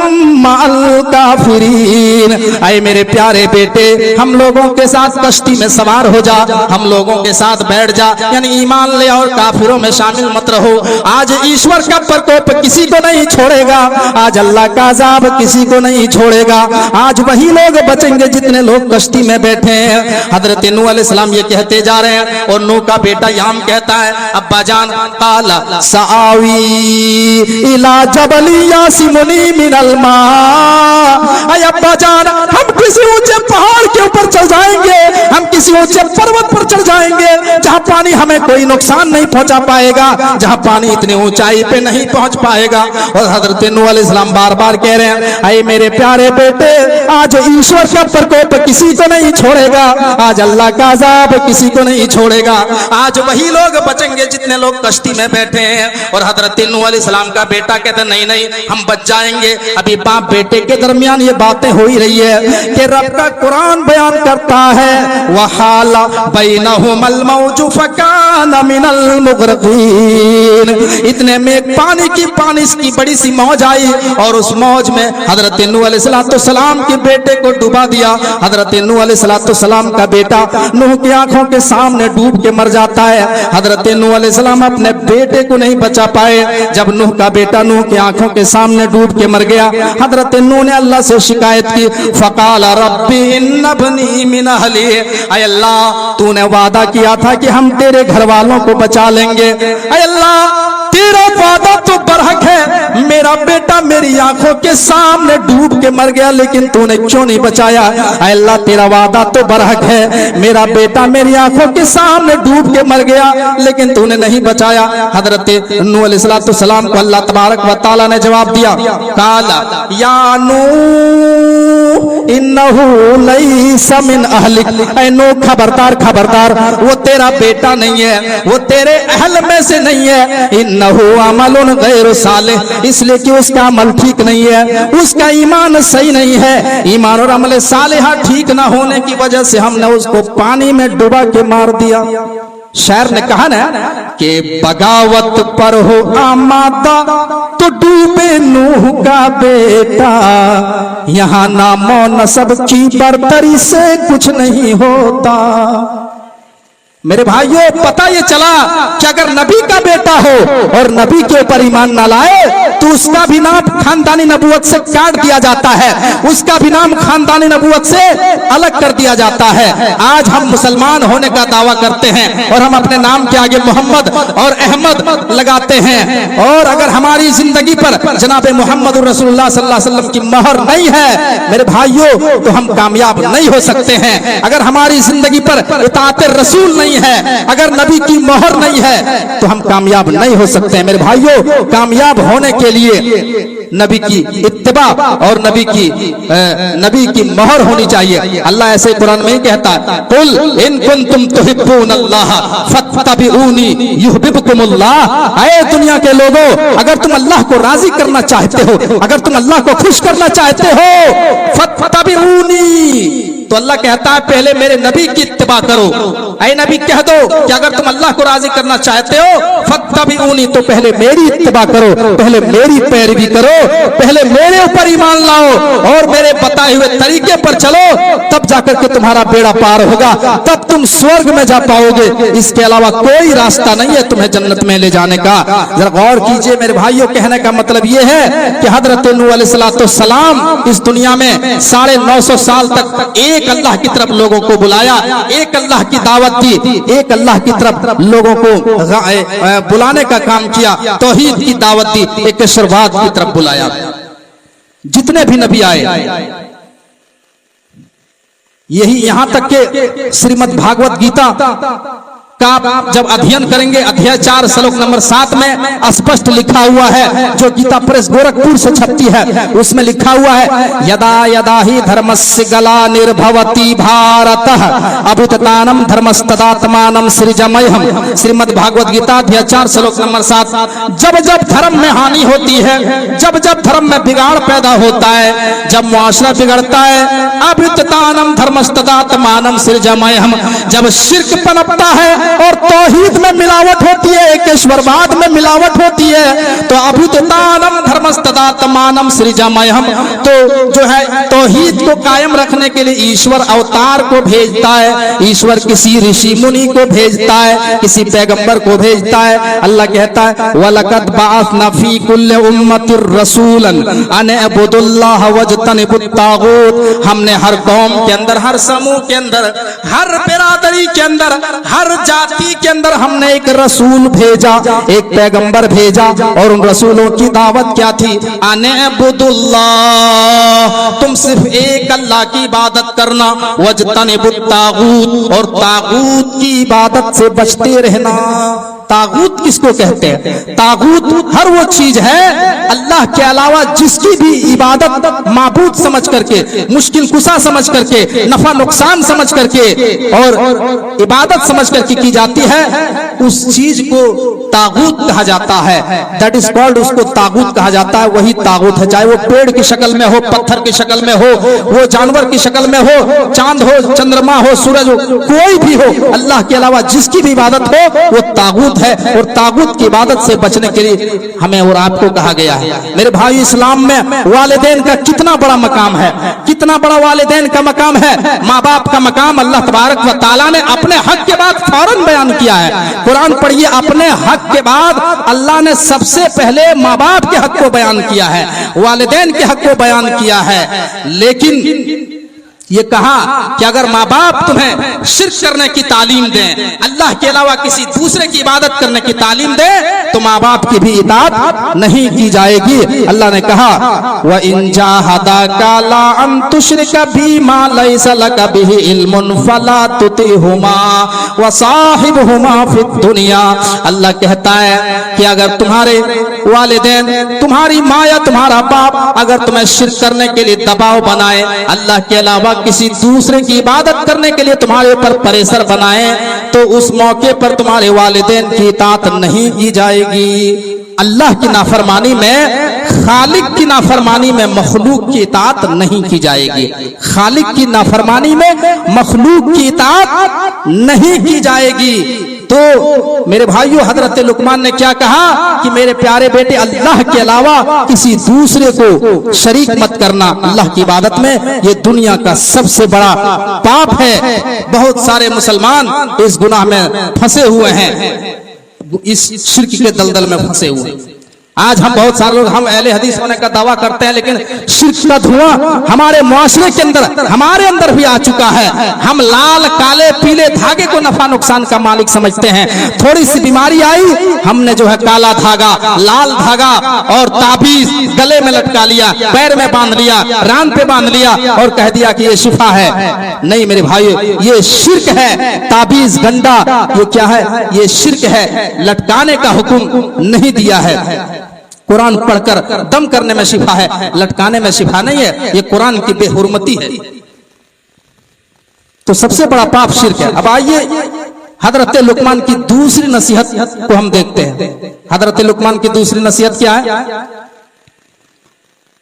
मअल काफिरीन। ऐ मेरे प्यारे बेटे, हम लोगों के साथ कश्ती में सवार हो जा, हम लोगों के साथ बैठ जा, यानी ईमान ले और काफिरों में शामिल मत रहो। आज ईश्वर का प्रकोप किसी को नहीं छोड़ेगा, आज अल्लाह का अज़ाब किसी को नहीं छोड़ेगा। आज वही लोग बचेंगे जितने लोग कश्ती में बैठे हैं। हजरत नूह अलैहिस्सलाम ये कहते जा रहे हैं और नूह का बेटा याम कहता है, अब्बा जान काला सावी इला जबली यासिमुनी मिनल मा। अब्बा जान, हम किसी ऊंचे पहाड़ के ऊपर चढ़ जाएंगे, हम किसी ऊंचे पर्वत पर चढ़ जाएंगे जहां पानी हमें कोई नुकसान नहीं पहुंचा पाएगा, जहां पानी इतनी ऊंचाई पे नहीं पहुंच पाएगा। और हजरत नूह अलैहिस्सलाम बार बार कह रहे हैं, ऐ मेरे प्यारे बेटे, आज ईश्वर का प्रकोप किसी को नहीं छोड़ेगा, आज अल्लाह का अज़ाब किसी को नहीं छोड़ेगा। आज वही लोग बचेंगे जितने लोग कश्ती में बैठे हैं। और हजरत नूह अलैहिस्सलाम का बेटा कहते नहीं नहीं, हम बच जाएंगे। अभी बाप बेटे के दरमियान ये बातें हो ही रही है कि रब का कुरान बयान करता है, वहाला बैनहुमल मौजु फकाना मिनल मुग़रक़ीन। इतने में पानी की बड़ी सी मौज आई और उस मौज में हजरत नूह अलैहिस्सलाम के बेटे को डुबा दिया। हजरत नूह अलैहिस्सलाम का बेटा नूह की आंखों के सामने डूब के मर जाता है। हजरत नूह अलैहिस्सलाम अपने बेटे को नहीं बचा पाए। जब नूह का बेटा नूह की आंखों के सामने डूब के मर गया, हजरत नूह ने अल्लाह से शिकायत की, फ़क़ाल रब्बी इन्न बनी मिन अहली। ऐ अल्लाह, तूने वादा किया था कि हम तेरे घर वालों को बचा लेंगे। ऐ अल्लाह, तेरा वादा तो बरहक है, मेरा बेटा मेरी आंखों के सामने डूब के मर गया, लेकिन तूने क्यों नहीं बचाया? ऐ अल्लाह, तेरा वादा तो बरहक है, मेरा बेटा मेरी आंखों के सामने डूब के मर गया, लेकिन तूने नहीं बचाया। हजरत नूह अलैहिस्सलाम को अल्लाह तबारक व तआला ने जवाब दिया, काला या नूह इन्नहु लैसा मिन अहलिक। ऐ नूह, खबरदार खबरदार, वो तेरा बेटा नहीं है, वो तेरे अहल में से नहीं है। इन्नहु अमलुन गैरु सालिह, इसलिए कि उसका अमल ठीक नहीं है, उसका ईमान सही नहीं है। ईमान और अमल सालिहा ठीक ना होने की वजह से हमने उसको पानी में डुबा के मार दिया। शायर ने कहा ना कि बगावत पर हो आमादा तो डूबे नूह का बेटा, यहाँ नामो नसब की बरतरी से कुछ नहीं होता। मेरे भाइयों, पता ये चला कि अगर नबी का बेटा हो और नबी के ऊपर ईमान ना लाए तो उसका भी नाम खानदानी नबूवत से काट दिया जाता है, उसका भी नाम खानदानी नबूवत से अलग कर दिया जाता है। आज हम मुसलमान होने का दावा करते हैं और हम अपने नाम के आगे मोहम्मद और अहमद लगाते हैं, और अगर हमारी जिंदगी पर जनाब मोहम्मद रसूलुल्लाह सल्लल्लाहु अलैहि वसल्लम की मोहर नहीं है मेरे भाइयों, तो हम कामयाब नहीं हो सकते हैं। अगर हमारी जिंदगी पर इताअत रसूल नहीं है, अगर नबी की मोहर नहीं है, तो हम कामयाब नहीं हो सकते हैं। मेरे भाइयों, कामयाब होने के लिए नबी की इत्तिबा और नबी की मोहर होनी चाहिए। अल्लाह ऐसे कुरान में ही कहता है, कुल इन कुंतुम तुहिब्बूनल्लाह फत्तबिऊनी युहिब्बुकुमुल्लाह। ऐ दुनिया के लोगों, अगर तुम अल्लाह को राजी करना चाहते हो, अगर तुम अल्लाह को खुश करना चाहते हो, फत्तबिऊनी, तो अल्लाह कहता है पहले मेरे नबी की इत्तिबा करो। ऐ नबी, कह दो कि अगर तुम अल्लाह को राजी करना चाहते हो, फत्तबिऊनी, तो पहले मेरी इत्तिबा करो, पहले मेरी पैरवी करो, पहले मेरे ऊपर ईमान लाओ और मेरे बताए हुए तरीके पर चलो, तब जाकर के तुम्हारा बेड़ा पार होगा, तब तुम स्वर्ग में जा पाओगे। इसके अलावा कोई रास्ता नहीं है तुम्हें जन्नत में ले जाने का। जरा गौर कीजिए मेरे भाइयों, कहने का मतलब यह है कि हजरत नूह अलैहिस्सलाम इस दुनिया में 950 साल तक एक अल्लाह की तरफ लोगों को बुलाया, एक अल्लाह की दावत दी, एक अल्लाह की तरफ लोगों को बुलाने का काम किया, तौहीद की दावत दी, एक शुरुआत की तरफ बुलाया। जितने भी नबी आए, यही यहां तक के श्रीमद् भागवत गीता का आप जब अध्ययन करेंगे, अध्याय 4 श्लोक नंबर 7 में स्पष्ट लिखा हुआ है, जो गीता प्रेस गोरखपुर से छपती है, उसमें लिखा हुआ है, यदा यदा ही धर्मस्य गला निर्भवति भारतः अभुततानम धर्मस्तदात्मानम सृजमयहम्। श्रीमद् भागवत गीता अध्याय 4 श्लोक नंबर 7। जब जब धर्म में हानि होती है, जब जब धर्म में बिगाड़ पैदा होता है, जब मुआशरा बिगड़ता है, अभुततानम धर्मस्तदात्मानम सृजमयहम्, जब शिर्क पनपता है, और तौहीद में मिलावट होती है, एकेश्वरवाद में मिलावट होती है, तो अभुतानम धर्मस्तदात्मानम सृजामयहम, तो जो है तौहीद को कायम रखने के लिए ईश्वर अवतार को भेजता है, ईश्वर किसी ऋषि मुनि को भेजता है, किसी पैगंबर को भेजता है। अल्लाह कहता है वलकद बअसना फी कुल्लि उम्मतिर रसूलन अन अबुदुल्लाह वज्तनिबुत तागूत, हमने हर कौम के अंदर, हर समूह के अंदर, हर बिरादरी के अंदर, हर जाति के अंदर हमने एक रसूल भेजा, एक पैगंबर भेजा, और उन रसूलों की दावत क्या थी? अन अबुदुल्लाह, तुम सिर्फ एक अल्लाह की इबादत करना, वज्तनिबुत तागूत, और तागूत की इबादत से बचते रहना। तागूत किसको कहते हैं? तागूत हर वो चीज है अल्लाह के अलावा जिसकी भी इबादत माबूद समझ करके, मुश्किल कुशा समझ करके, नफा नुकसान समझ करके और इबादत समझ करके की जाती है, उस चीज को तागूत कहा जाता है। दैट इज कॉल्ड, उसको तागूत कहा जाता है, वही तागूत है। चाहे वो पेड़ की शक्ल में हो, पत्थर की शक्ल में हो, वो जानवर की शक्ल में हो, चांद हो, चंद्रमा हो, सूरज हो, कोई भी हो, अल्लाह के अलावा जिसकी भी इबादत हो वो तागूत है। और तागूत की इबादत से बचने के लिए हमें और आपको कहा गया है। मेरे भाई, इस्लाम में वालिदैन का कितना बड़ा मकाम है, कितना बड़ा वालिदैन का मकाम है, माँ बाप का मकाम अल्लाह तबारक व तआला ने अपने हक के बाद फौरन बयान किया है। कुरान पढ़िए, अपने हक के बाद अल्लाह ने सबसे पहले माँ बाप के हक को बयान किया है, वालिदैन के हक को बयान किया है। लेकिन ये कहा कि अगर माँ बाप तुम्हें शिर्क करने की तालीम दें, अल्लाह के अलावा किसी दूसरे की इबादत करने की तालीम दें, तो माँ बाप की भी इताअत नहीं की जाएगी। अल्लाह ने कहा व इन जाहदाका ला अन तुश्रिका बिमा लैसा लका बिही इल्मुन फला तुतिहुमा व साहिबहुमा फिद दुनिया। अल्लाह कहता है कि अगर तुम्हारे वालिदैन, तुम्हारी माँ या तुम्हारा बाप अगर तुम्हें शिर्क करने के लिए दबाव बनाए, अल्लाह के अलावा किसी दूसरे की इबादत करने के लिए तुम्हारे ऊपर प्रेशर बनाए, तो उस मौके पर तुम्हारे वालिदैन की इताअत नहीं की जाएगी। अल्लाह की नाफरमानी में, खालिक की नाफरमानी में मखलूक की इताअत नहीं की जाएगी। खालिक की नाफरमानी में मखलूक की इताअत नहीं की जाएगी। तो मेरे भाइयों, हजरत लुकमान ने क्या कहा कि मेरे प्यारे बेटे, अल्लाह के अलावा किसी दूसरे को शरीक मत करना अल्लाह की इबादत में। ये दुनिया का सबसे बड़ा पाप है। बहुत सारे मुसलमान इस गुनाह में फंसे हुए हैं, इस शिर्क के दलदल में फंसे हुए हैं। आज हम बहुत सारे लोग, हम अहले हदीस होने का दावा करते हैं, लेकिन शिर्क का धुआं हमारे मुआशरे के अंदर, हमारे अंदर भी आ चुका है। हम लाल, काले, पीले धागे को नफा नुकसान का मालिक समझते हैं। थोड़ी सी बीमारी आई, हमने जो है काला धागा, लाल धागा और ताबीज गले में लटका लिया, पैर में बांध लिया, रान पे बांध लिया और कह दिया कि ये शिफा है। नहीं मेरे भाई, ये शिर्क है। ताबीज, गंडा, ये क्या है? ये शिर्क है। लटकाने का हुक्म नहीं दिया है। कुरान पढ़कर दम करने में शिफा है, लटकाने में शिफा नहीं है। ये कुरान की बेहुरमती है। तो सबसे बड़ा पाप शिर्क है। अब आइए हजरत लुकमान की दूसरी नसीहत को हम देखते हैं। हजरत लुकमान की दूसरी नसीहत क्या है?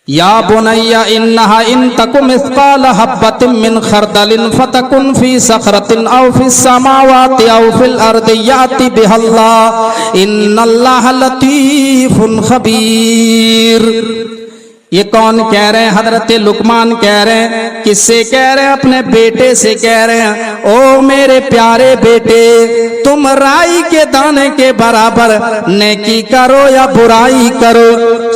या बुनैया इन्नहा इन तकुम मिस्काल हब्बतिन मिन खरदलिन फतकुन फी सखरतिन औ फिस समावाति औ फिल अर्दि याति बिहल्लाह इन्नल्लाह लतीफुन खबीर। ये कौन कह रहे हैं? हजरत लुकमान कह रहे हैं। किससे कह रहे हैं? अपने बेटे से कह रहे हैं, ओ मेरे प्यारे बेटे, तुम राई के दाने के बराबर नेकी करो या बुराई करो,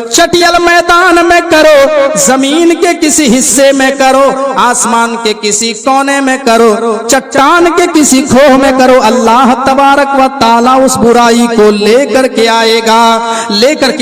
चटियल मैदान में करो, जमीन के किसी हिस्से में करो, आसमान के किसी कोने में करो, चट्टान के किसी खोह में करो, अल्लाह तबारक व ताला उस बुराई को लेकर के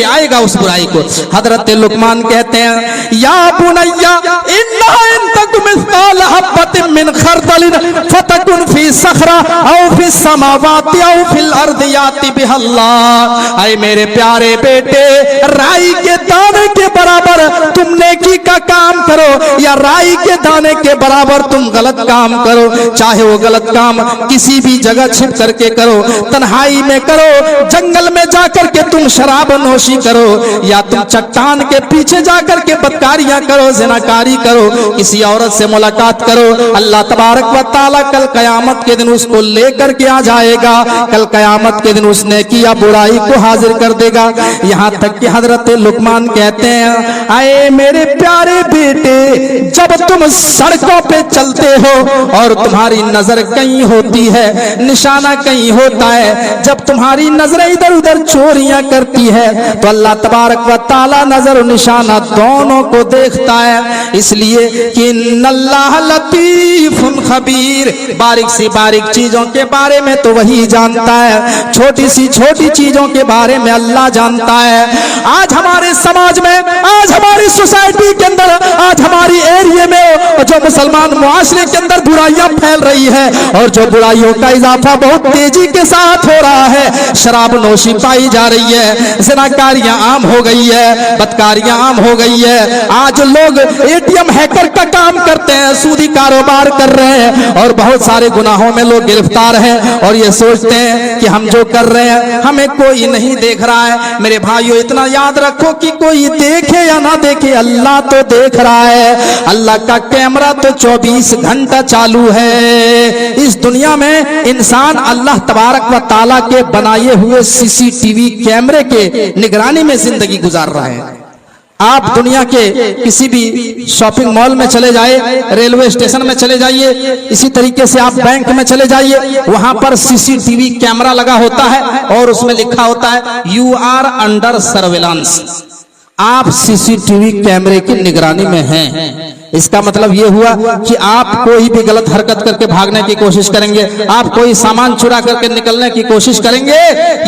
आएगा उस बुराई को। हजरत लुकमान कहते हैं, या बुनैया इन्नहा इन तकुम मिस्काल हब्बतिन मिन खरदलिन फतकुन फी सखरा औ फिस समावाति औ फिल अर्दि याति बिहल्लाह। ऐ मेरे प्यारे बेटे, राई के दाने के बराबर तुम नेकी का काम करो या राई के दाने के बराबर तुम गलत काम करो। चाहे वो गलत काम किसी भी जगह छिप करके करो, तन्हाई में करो, जंगल में जाकर के तुम शराब नोशी करो, या तुम चट्टान के पीछे जाकर के बदकारियां करो, ज़िनाकारी करो, किसी औरत औरत से मुलाकात करो, अल्लाह तबारक व तआला कल कयामत के दिन उसको लेकर के आ जाएगा। कल कयामत के दिन उसने किया बुराई को हाजिर कर देगा। यहाँ तक कि हजरत लुकमान कहते हैं, आए मेरे प्यारे बेटे, जब तुम सड़कों पे चलते हो और तुम्हारी नजर कहीं होती है, निशाना कहीं होता है, जब तुम्हारी नजरें इधर उधर चोरियां करती है, तो अल्लाह तबारक व तआला नजर और निशाना दोनों को देखता है। इसलिए कि इन्नल्लाह लतीफुन खबीर, बारीक सी बारीक चीजों के बारे में तो वही जानता है, छोटी सी छोटी चीजों के बारे में अल्लाह जानता है। आज हमारे समाज में, आज हमारी सोसाइटी के अंदर, आज हमारी एरिया में जो मुसलमान मुआशरे के अंदर बुराइयां फैल रही है और जो बुराइयों का इजाफा बहुत तेजी के साथ हो रहा है, शराब नोशी पाई जा रही है, ज़िनाकारियां आम हो गई है, बदकारियां आम हो गई है। आज लोग एटीएम हैकर का काम करते हैं, सूदी कारोबार कर रहे हैं और बहुत सारे गुनाहों में लोग गिरफ्तार हैं और ये सोचते हैं कि हम जो कर रहे हैं हमें कोई नहीं देख रहा है। मेरे भाइयों, इतना याद रखो कि कोई देखे या ना देखे, अल्लाह तो देख रहा है। अल्लाह का कैमरा तो 24 घंटा चालू है। इस दुनिया में इंसान अल्लाह तबारक व तआला के बनाए हुए सीसीटीवी कैमरे के निगरानी में जिंदगी गुजार रहा है। आप दुनिया के किसी भी शॉपिंग मॉल में चले जाइए, रेलवे स्टेशन में चले जाइए, इसी तरीके से आप बैंक में चले जाइए, वहां पर सीसीटीवी कैमरा लगा होता है और उसमें लिखा होता है यू आर अंडर सर्वेलांस, आप सीसीटीवी कैमरे की निगरानी में हैं। इसका मतलब यह हुआ कि आप कोई भी गलत हरकत करके भागने की कोशिश करेंगे, आप कोई सामान चुरा करके निकलने की कोशिश करेंगे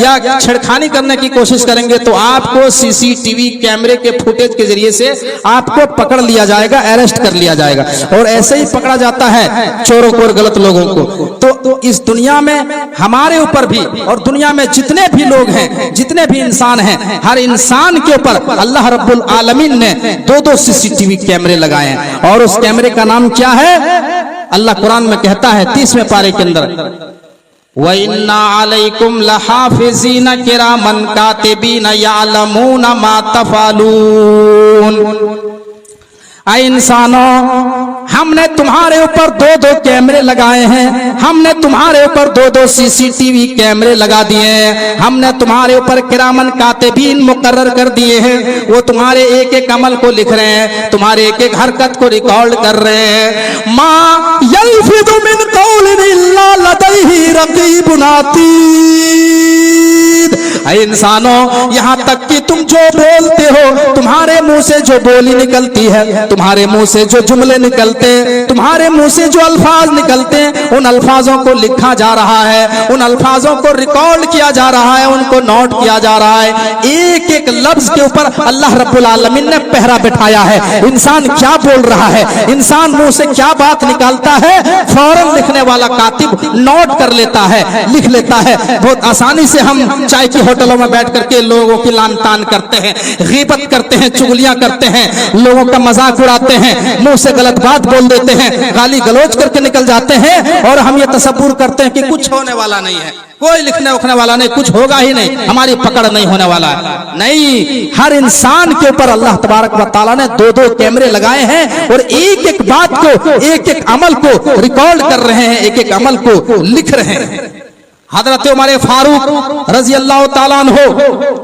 या छेड़खानी करने की कोशिश करेंगे, तो आपको सीसीटीवी कैमरे के फुटेज के जरिए से आपको पकड़ लिया जाएगा, अरेस्ट कर लिया जाएगा। और ऐसे ही पकड़ा जाता है चोरों को और गलत लोगों को। तो इस दुनिया में हमारे ऊपर भी और दुनिया में जितने भी लोग हैं, जितने भी इंसान हैं, हर इंसान के ऊपर अल्लाह रब्बुल आलमीन ने 2-2 सीसीटीवी कैमरे लगाए हैं। और उस कैमरे का नाम क्या है? अल्लाह कुरान में कहता है 30वें पारे के अंदर, व इन्ना अलैकुम लहाफिज़ीन किरामन कातिबीन यअलमूना मा तफअलून। ऐ इंसानों, हमने तुम्हारे ऊपर 2-2 कैमरे लगाए हैं, हमने तुम्हारे ऊपर 2-2 सीसीटीवी कैमरे लगा दिए हैं, हमने तुम्हारे ऊपर किरामन कातिबीन मुकर्रर कर दिए हैं। वो तुम्हारे एक एक अमल को लिख रहे हैं, तुम्हारे एक एक हरकत को रिकॉर्ड कर रहे हैं। मा यल्फिज़ु मिन कौलिन इल्ला लदैहि रक़ीबुन अतीद। ऐ इंसानों, यहाँ तक कि तुम जो बोलते हो, तुम्हारे मुंह से जो बोली निकलती है, तुम्हारे मुंह से जो जुमले निकलते हैं, तुम्हारे मुंह से जो अल्फाज निकलते हैं, उन अल्फाजों को लिखा जा रहा है, उन अल्फाजों को रिकॉर्ड किया जा रहा है, उनको नोट किया जा रहा है। एक एक लफ्ज के ऊपर अल्लाह रब्बुल आलमीन ने पहरा बिठाया है। इंसान क्या बोल रहा है, इंसान मुंह से क्या बात निकालता है, फौरन लिखने वाला कातिब नोट कर लेता है, लिख लेता है। बहुत आसानी से हम चाय की होटलों में बैठ करके लोगों की लान तान करते हैं, गीबत करते हैं, चुगलियां करते हैं, लोगों का मजाक उड़ाते हैं, मुंह से गलत बात बोल देते हैं, गाली गलौज करके निकल जाते हैं और हम ये तसव्वुर करते हैं कि कुछ होने वाला नहीं है, कोई लिखने उखने वाला नहीं, कुछ होगा ही नहीं, हमारी पकड़ नहीं होने वाला है। नहीं, हर इंसान के ऊपर अल्लाह तबारक व तआला ने 2-2 कैमरे लगाए हैं और एक एक बात को, एक एक अमल को रिकॉर्ड कर रहे हैं, एक एक अमल को लिख रहे हैं। हजरत उमर फारूक रजी अल्लाह ताला अन्हु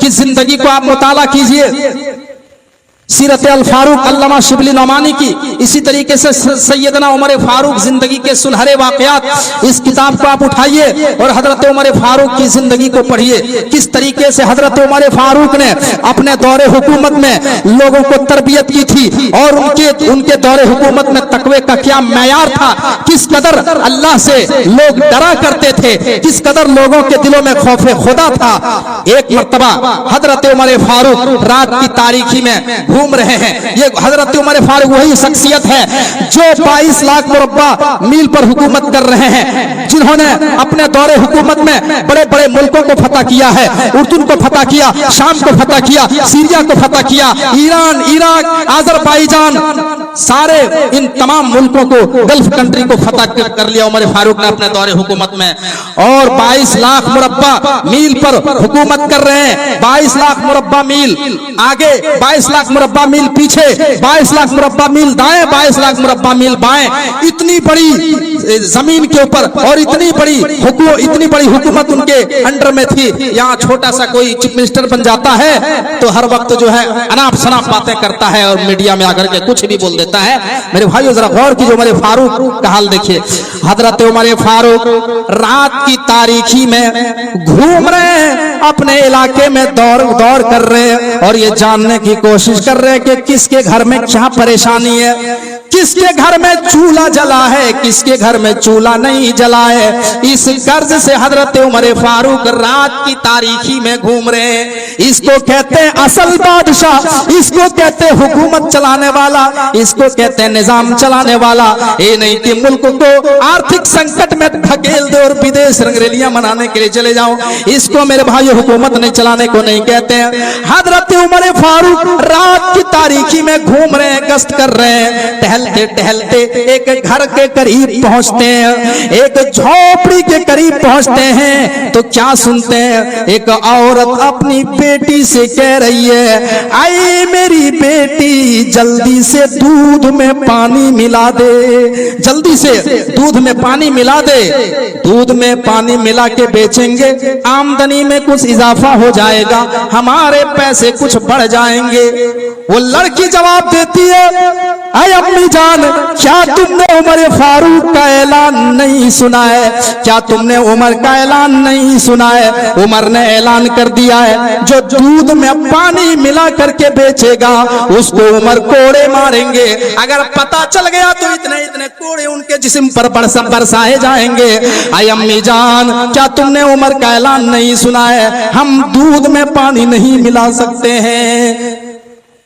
की जिंदगी को आप मुताला कीजिए, सीरत अल फारूक अल्लामा शिबली नौमानी की, इसी तरीके से सैयदना उमर फारूक जिंदगी के सुनहरे वाकयात, इस किताब को आप उठाइए और हजरत उमर फारूक की जिंदगी को पढ़िए। किस तरीके से हजरत उमर फारूक ने अपने दौरे हुकूमत में लोगों को तरबियत की थी और उनके दौरे हुकूमत में तकवे का क्या मैयार था, किस कदर अल्लाह से लोग डरा करते थे, किस कदर लोगों के दिलों में खौफे खुदा था। एक मर्तबा हजरत उमर फारूक रात की तारीखी में घूम रहे हैं। ये हजरत उमर फारूक वही शख्सियत है जो 22 लाख मुरब्बा मील पर हुकूमत कर रहे हैं, जिन्होंने अपने दौरे हुकूमत में बड़े बड़े मुल्कों को फतह किया है, उर्दून को फतह किया, शाम को फतह किया, सीरिया को फतह किया, ईरान, इराक, अजरबैजान, सारे इन तमाम मुल्कों को, गल्फ कंट्री को फतह कर लिया उमर फारूक ने अपने दौरे हुकूमत में, और 22 लाख मुरब्बा मील पर हुकूमत कर रहे हैं। 22 लाख मुरब्बा मील आगे, 22 लाख मुरब्बा मील पीछे, 22 लाख मुरब्बा मील दाएं, 22 लाख मुरब्बा मील बाएं। इतनी बड़ी जमीन के ऊपर और इतनी बड़ी हुकूमत उनके अंडर में थी। यहाँ छोटा सा कोई चीफ मिनिस्टर बन जाता है तो हर वक्त जो है अनाप शनाप बातें करता है और मीडिया में आकर के कुछ भी बोल देता है। मेरे भाइयों जरा गौर कीजिए, उमर फारूक का हाल देखिए। हजरत उमर फारूक रात की तारीखी में घूम रहे हैं, अपने इलाके में दौड़ कर रहे हैं और ये जानने की कोशिश कर रहे हैं कि किसके घर में क्या परेशानी है, किसके घर में चूल्हा जला है, किसके घर में चूल्हा नहीं जला है। इस गर्ज से हजरत उमर फारूक रात की तारीखी में घूम रहे हैं। इसको कहते हैं असल बादशाह, इसको कहते हैं हुकूमत चलाने वाला, इसको कहते हैं निजाम चलाने वाला। ये नहीं कि मुल्क को आर्थिक संकट में धकेल दो और विदेश रंगरेलियां मनाने के लिए चले जाओ। इसको मेरे भाई हुकूमत नहीं चलाने को नहीं कहते हैं। हजरत उमर फारूक रात की तारीखी में घूम रहे हैं, गश्त कर रहे हैं। टहलते टहलते एक घर के करीब पहुंचते हैं, एक झोपड़ी के करीब पहुंचते हैं तो क्या सुनते हैं, एक औरत अपनी बेटी से कह रही है, आई मेरी बेटी जल्दी से दूध में पानी मिला दे, जल्दी से दूध में पानी मिला दे। दूध में पानी मिला के बेचेंगे, आमदनी में कुछ इजाफा हो जाएगा, हमारे पैसे कुछ बढ़ जाएंगे। वो लड़की जवाब देती है, अरे अम्मी जान, क्या तुमने उमर फारूक का ऐलान नहीं सुना है? क्या तुमने उमर का ऐलान नहीं सुना है? उमर ने ऐलान कर दिया है, जो दूध में पानी मिला करके बेचेगा उसको उमर कोड़े मारेंगे। अगर पता चल गया तो इतने इतने कोड़े उनके जिस्म पर बरसाए जाएंगे। आई अम्मी जान, क्या तुमने उमर का ऐलान नहीं सुना है? हम दूध में पानी नहीं मिला सकते हैं।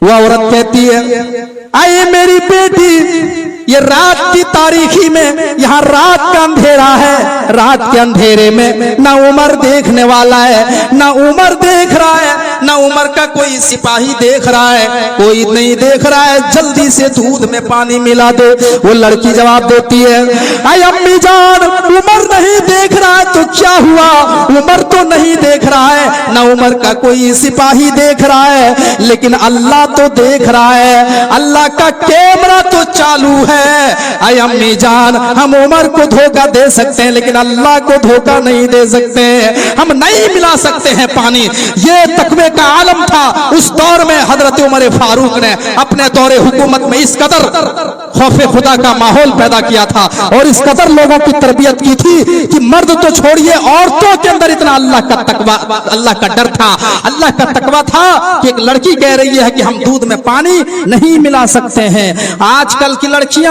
वो औरत कहती है, आए मेरी बेटी, ये रात की तारीखी में, यहाँ रात का अंधेरा है, रात के अंधेरे में ना उमर देखने वाला है, ना उमर देख रहा है, ना उमर का कोई सिपाही देख रहा है, कोई नहीं देख रहा है, जल्दी से दूध में पानी मिला दे। वो लड़की जवाब देती है, अरे अम्मी जान, उमर नहीं देख रहा है तो क्या हुआ? उमर तो नहीं देख रहा है, ना उमर का कोई सिपाही देख रहा है, लेकिन अल्लाह तो देख रहा है, अल्लाह का कैमरा तो चालू है। आई अम्मी जान, हम उमर को धोखा दे सकते हैं लेकिन अल्लाह को धोखा नहीं दे सकते, हम नहीं मिला सकते हैं पानी। ये तकवे का आलम था उस दौर में। हजरत उमर फारूक ने अपने दौरे हुकूमत में इस कदर खौफे खुदा का माहौल पैदा किया था और इस कदर लोगों की तरबियत की थी कि मर्द तो छोड़िए, औरतों के अंदर इतना अल्लाह का तकवा, अल्लाह का डर था, अल्लाह का तकवा था कि एक लड़की कह रही है कि हम दूध में पानी नहीं मिला सकते हैं। आजकल की लड़कियां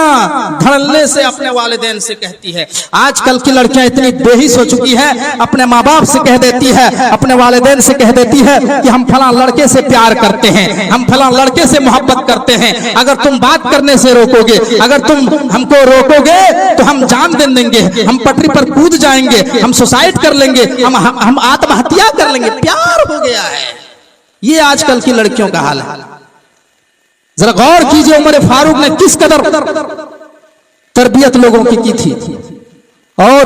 धड़ल्ले से अपने वालिदैन से कहती है, आजकल की लड़कियां इतनी बेहिस हो चुकी है, अपने माँ बाप से कह देती है, अपने वालिदैन से कह देती है कि हम फलां लड़के से प्यार करते हैं, हम फलां लड़के से मोहब्बत करते हैं, अगर तुम बात करने से रोकोगे, अगर तुम हमको रोकोगे तो हम जान दे देंगे, हम पटरी पर कूद जाएंगे, हम सुसाइड कर लेंगे, हम आत्महत्या कर लेंगे। प्यार हो गया है। ये आजकल की लड़कियों का हाल है। जरा गौर कीजिए उमर फारूक ने किस कदर तरबियत लोगों की थी, और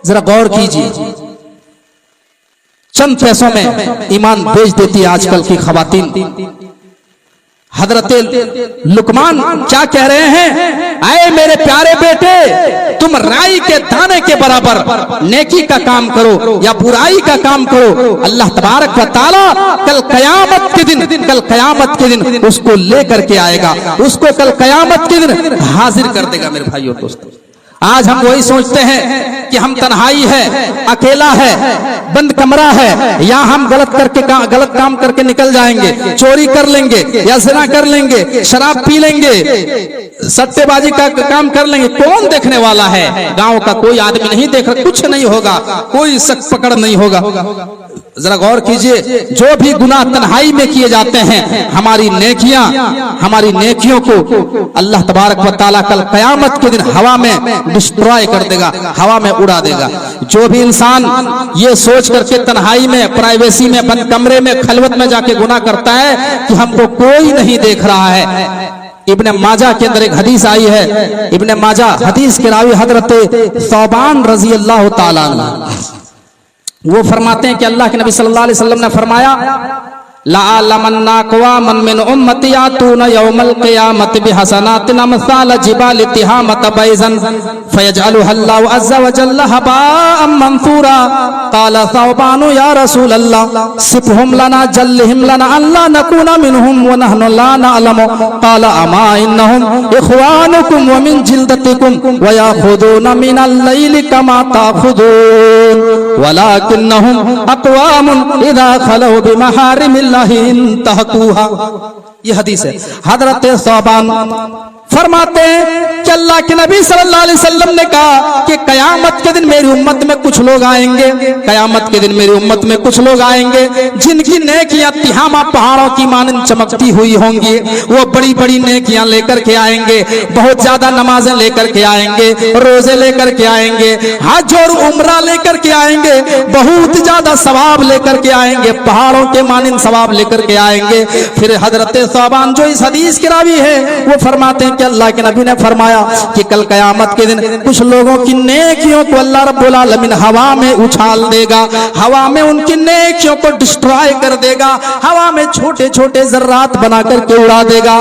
जरा गौर कीजिए, चंद पैसों में ईमान बेच देती है आजकल की खवातीन। हजरत लुकमान क्या कह रहे हैं, आए मेरे प्यारे बेटे, तुम राई के दाने के बराबर नेकी का काम करो या बुराई का काम करो, अल्लाह तबारक व तआला कल कयामत के दिन उसको लेकर के आएगा, उसको कल कयामत के दिन हाजिर कर देगा। मेरे भाइयों दोस्तों, आज हम वही सोचते हैं कि हम तन्हाई है, अकेला है, बंद कमरा है, या हम गलत काम करके निकल जाएंगे, चोरी कर लेंगे या ज़िना कर लेंगे, शराब पी लेंगे, सट्टेबाजी का काम कर लेंगे। कौन देखने वाला है? गांव का कोई आदमी नहीं देख रहा, कुछ नहीं होगा, कोई शक पकड़ नहीं होगा। जरा गौर कीजिए, जो भी गुनाह तन्हाई में किए जाते हैं, हमारी नेकियों को अल्लाह तबारक व तआला कल कयामत के दिन हवा में डिस्ट्रॉय कर देगा, हवा में उड़ा देगा। जो भी इंसान ये सोच करके तन्हाई में, प्राइवेसी में, बंद कमरे में, खलवत में जाके गुनाह करता है कि हमको कोई नहीं देख रहा है, इब्ने माजा के अंदर एक हदीस आई है, इब्ने माजा हदीस के रावी हजरत सौबान रजी अल्लाह ताला वो फरमाते हैं कि अल्लाह के नबी सल्लल्लाहु अलैहि वसल्लम ने फरमाया, लअलमन्ना क़वामन मिन उम्मती यातूना यौमल क़ियामत बिहसनातिन अमसाल जिबाल तिहामत बैज़न फयजअलुहा अल्लाहु अज़्ज़ा व जल्ला हबाअम मंसूरा। क़ाला सौबानु या रसूल अल्लाह सिफ़हुम लना जल्लिहिम लना अल्ला नकूना मिनहुम व नहनु ला नअलमु। क़ाला अमा इन्नहुम इख़वानुकुम व मिन जिल्दतिकुम व याख़ुदूना मिनल लैलि कमा ताख़ुदून वलाकिन्नहुम अक़वामुन इज़ा खलऊ बिमहारिमिल ये हदीस है। हजरत सौबान फरमाते हैं कि अल्लाह के नबी सल्लल्लाहु अलैहि वसल्लम ने कहा कि कयामत के दिन मेरी उम्मत में कुछ लोग आएंगे, कयामत के दिन मेरी उम्मत में कुछ लोग आएंगे जिनकी नेकियां तिहामा पहाड़ों की मानंद चमकती हुई होंगी। वो बड़ी बड़ी नेकियां लेकर के आएंगे, बहुत ज्यादा नमाजें लेकर के आएंगे, रोजे लेकर के आएंगे, हज और उम्रा लेकर के आएंगे, बहुत ज्यादा सवाब लेकर के आएंगे, पहाड़ों के मानंद सवाब लेकर के आएंगे। फिर हजरत सौबान जो इस हदीस के रावी है वो फरमाते हैं कि अल्लाह के नबी ने फरमाया कि कल कयामत के दिन कुछ लोगों की नेकियों को अल्लाह रब्बुल आलमीन हवा में उछाल देगा, हवा में उनकी नेकियों को डिस्ट्रॉय कर देगा, हवा में छोटे छोटे जर्रात बना करके उड़ा देगा।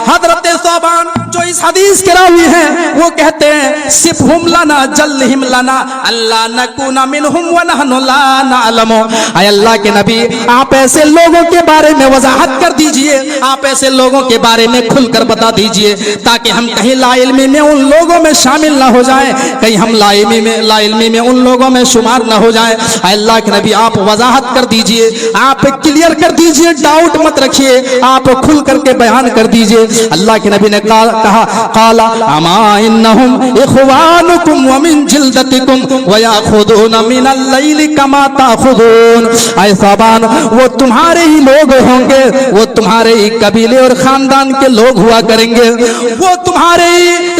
हजरत सौबान जो इस हदीस के रावी हैं वो कहते हैं सिफ़हुम लना जल्लिहिम लना अल्ला नकूना मिनहुम व नहनु ला नअलमु। ऐ अल्लाह के नबी आप ऐसे लोगों के बारे में वजाहत कर दीजिए, आप ऐसे लोगों के बारे में खुलकर बता दीजिए ताकि हम कहीं लाइल्मी में उन लोगों में शामिल ना हो जाएं, कहीं हम लाइल्मी में उन लोगों में शुमार ना हो जाएं। अल्लाह के नबी आप वजाहत कर दीजिए, आप क्लियर कर दीजिए, डाउट मत रखिए, आप खुल करके बयान कर दीजिए। अल्लाह के नबी ने कहा क़ाला अमा इन्नहुम इख़वानुकुम व मिन जिल्दतिकुम व याख़ुदूना मिनल लैलि कमा ताख़ुदून। ऐ सौबान वो तुम्हारे ही लोग होंगे, वो तुम्हारे ही कबीले और खानदान के लोग हुआ करेंगे, वो तुम्हारे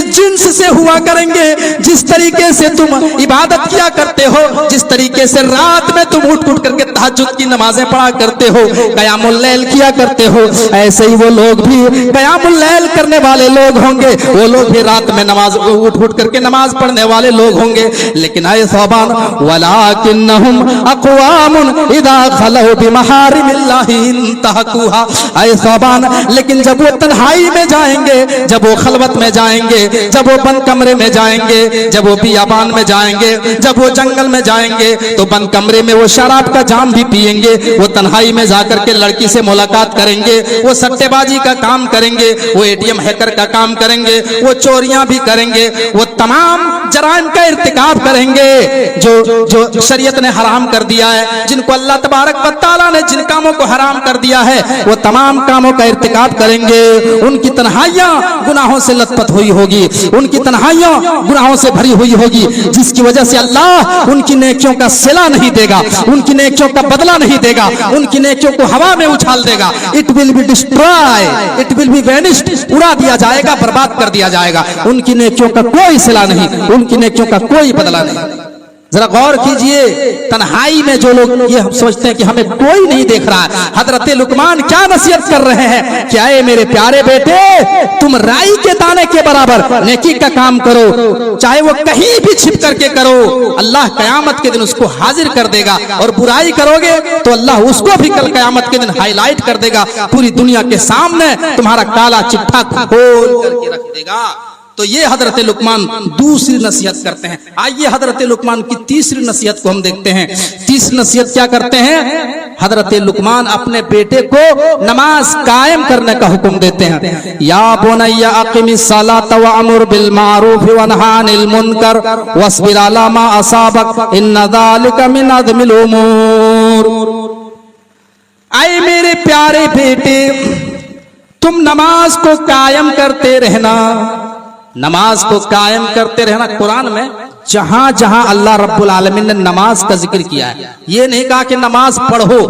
जिन्स से हुआ करेंगे। जिस तरीके से तुम इबादत किया करते हो, जिस तरीके से रात में तुम उठ उठ करके तहज्जुद की नमाजें पढ़ा करते हो, क़यामुल लैल किया करते हो, ऐसे ही वो लोग भी क़यामुल लैल करने वाले लोग होंगे, वो लोग भी रात में नमाज उठ उठ करके नमाज पढ़ने वाले लोग होंगे। लेकिन ऐ सौबान वलाकिन्नहुम अक़वामुन इज़ा खलऊ बिमहारिमिल्लाहि इंतहकुहा। ऐ सौबान लेकिन जब वो तन्हाई में जाएंगे, जब वो खलवत में जाएंगे, जब वो बंद कमरे में जाएंगे, जब वो बियाबान में जाएंगे, जब वो जंगल में जाएंगे, तो बंद कमरे में वो शराब का जाम भी पिएंगे, वो तन्हाई में जाकर के लड़की से मुलाकात करेंगे, वो सट्टेबाजी का काम करेंगे, वो एटीएम हैकर का काम करेंगे, वो चोरियां भी करेंगे, वो तमाम जराइम का इर्तिकाब करेंगे जो शरीयत ने हराम कर दिया है, जिनको अल्लाह तबारक व तआला ने जिन कामों को हराम कर दिया है वो तमाम कामों का इर्तिकाब करेंगे। उनकी तन्हाइयां गुनाहों से लथपथ हुई होगी, उनकी तन्हाइयां गुनाहों से भरी हुई होगी, जिसकी वजह से अल्लाह उनकी नेकियों का सिला नहीं देगा, उनकी नेकियों का बदला नहीं देगा, उनकी नेकियों को हवा में उछाल देगा। It will be destroy, it will be वेनिश्ड, उड़ा दिया जाएगा, बर्बाद कर दिया जाएगा। उनकी नेकियों का कोई सिला नहीं, उनकी नेकियों का कोई बदला नहीं। जरा गौर कीजिए, तन्हाई में जो लोग ये सोचते हैं कि हमें कोई नहीं देख रहा है, हजरत लुकमान क्या नसीहत कर रहे हैं, क्या है मेरे प्यारे बेटे, तुम राई के दाने के बराबर नेकी का काम करो, चाहे वो कहीं भी छिप करके करो, अल्लाह कयामत के दिन उसको हाजिर कर देगा। और बुराई करोगे तो अल्लाह उसको भी कल कयामत के दिन हाईलाइट कर देगा, पूरी दुनिया के सामने तुम्हारा काला चिट्ठा खोल करके रख देगा। तो ये हजरत लुकमान दूसरी नसीहत करते हैं। आइए हजरत लुकमान की तीसरी नसीहत को हम देखते हैं। तीसरी नसीहत क्या करते हैं? हजरत लुकमान अपने बेटे को नमाज कायम करने का हुक्म देते हैं। या बुनय्या अक़िमिस सलाता वअमुर बिल मारूफ वन्हा अनिल मुनकर वस्बिर अला मा असाबक इन्न ज़ालिका मिन अज़मिल उमूर। आए मेरे प्यारे बेटे, तुम नमाज को कायम करते रहना, नमाज को कायम करते रहना। कुरान में जहां जहां अल्लाह रब्बुल आलमीन ने नमाज का जिक्र किया है, ये नहीं कहा कि नमाज पढ़ो,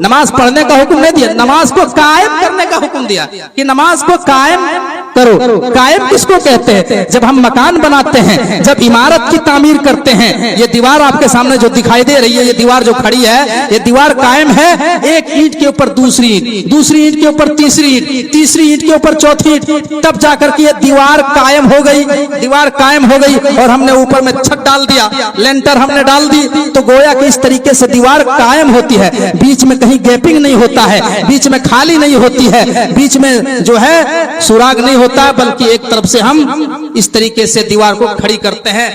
नमाज पढ़ने का हुक्म नहीं दिया, नमाज को कायम करने का हुक्म दिया कि नमाज को कायम करो। कायम किसको कहते हैं? जब हम मकान बनाते हैं, जब इमारत की तामीर करते हैं, ये दीवार आपके सामने जो दिखाई दे रही है, ये दीवार जो खड़ी है, ये दीवार कायम है। एक ईंट के ऊपर दूसरी ईंट, दूसरी ईंट के ऊपर तीसरी ईंट, तीसरी ईंट के ऊपर चौथी ईंट, तब जाकर के ये दीवार कायम हो गई। दीवार कायम हो गई और हमने ऊपर में छत डाल दिया, लेंटर हमने डाल दी, तो गोया कि इस तरीके से दीवार कायम होती है। बीच में कहीं गैपिंग नहीं होता है, बीच में खाली नहीं होती है, बीच में जो है सुराग नहीं होता है, बल्कि एक तरफ से हम इस तरीके से दीवार को खड़ी करते हैं।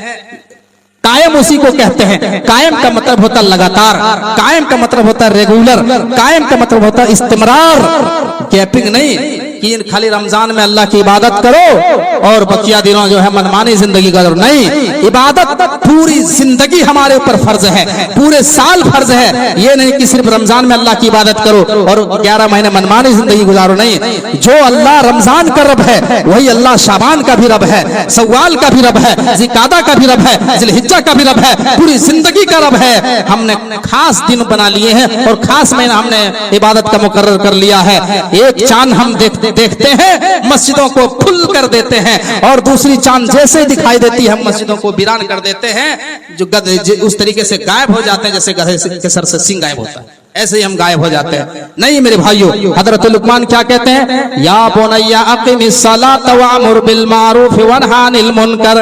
कायम उसी को कहते हैं। कायम का मतलब होता लगातार, कायम का मतलब होता रेगुलर, कायम का मतलब होता इस्तिमरार, गैपिंग नहीं कि खाली रमजान में अल्लाह की इबादत करो और बकिया दिनों जो है मनमानी जिंदगी गुजारो। नहीं, इबादत पूरी जिंदगी हमारे ऊपर फर्ज है, पूरे साल फर्ज है। ये नहीं कि सिर्फ रमजान में अल्लाह की इबादत करो और 11 महीने मनमानी जिंदगी गुजारो। नहीं, जो अल्लाह रमजान का रब है वही अल्लाह शाबान का भी रब है, सवाल का भी रब है, जिकादा का भी रब है, जिलहिज्जा का भी रब है, पूरी जिंदगी का रब है। हमने खास दिन बना लिए हैं और खास महीना हमने इबादत का मुकर्रर कर लिया है। एक चांद हम देखते हैं, मस्जिदों को फुल कर देते हैं, और दूसरी चांद जैसे ही दिखाई देती है हम मस्जिदों को वीरान कर देते हैं। जो गधे उस तरीके से गायब हो जाते हैं जैसे गधे के सर से सिंह गायब होता है, ऐसे ही हम गायब हो जाते हैं। नहीं मेरे भाइयों, हजरत लुकमान क्या कहते हैं? या बुनैया अक़िमिस सलात वअमुर बिल मारूफ वन्हा अनिल मुनकर।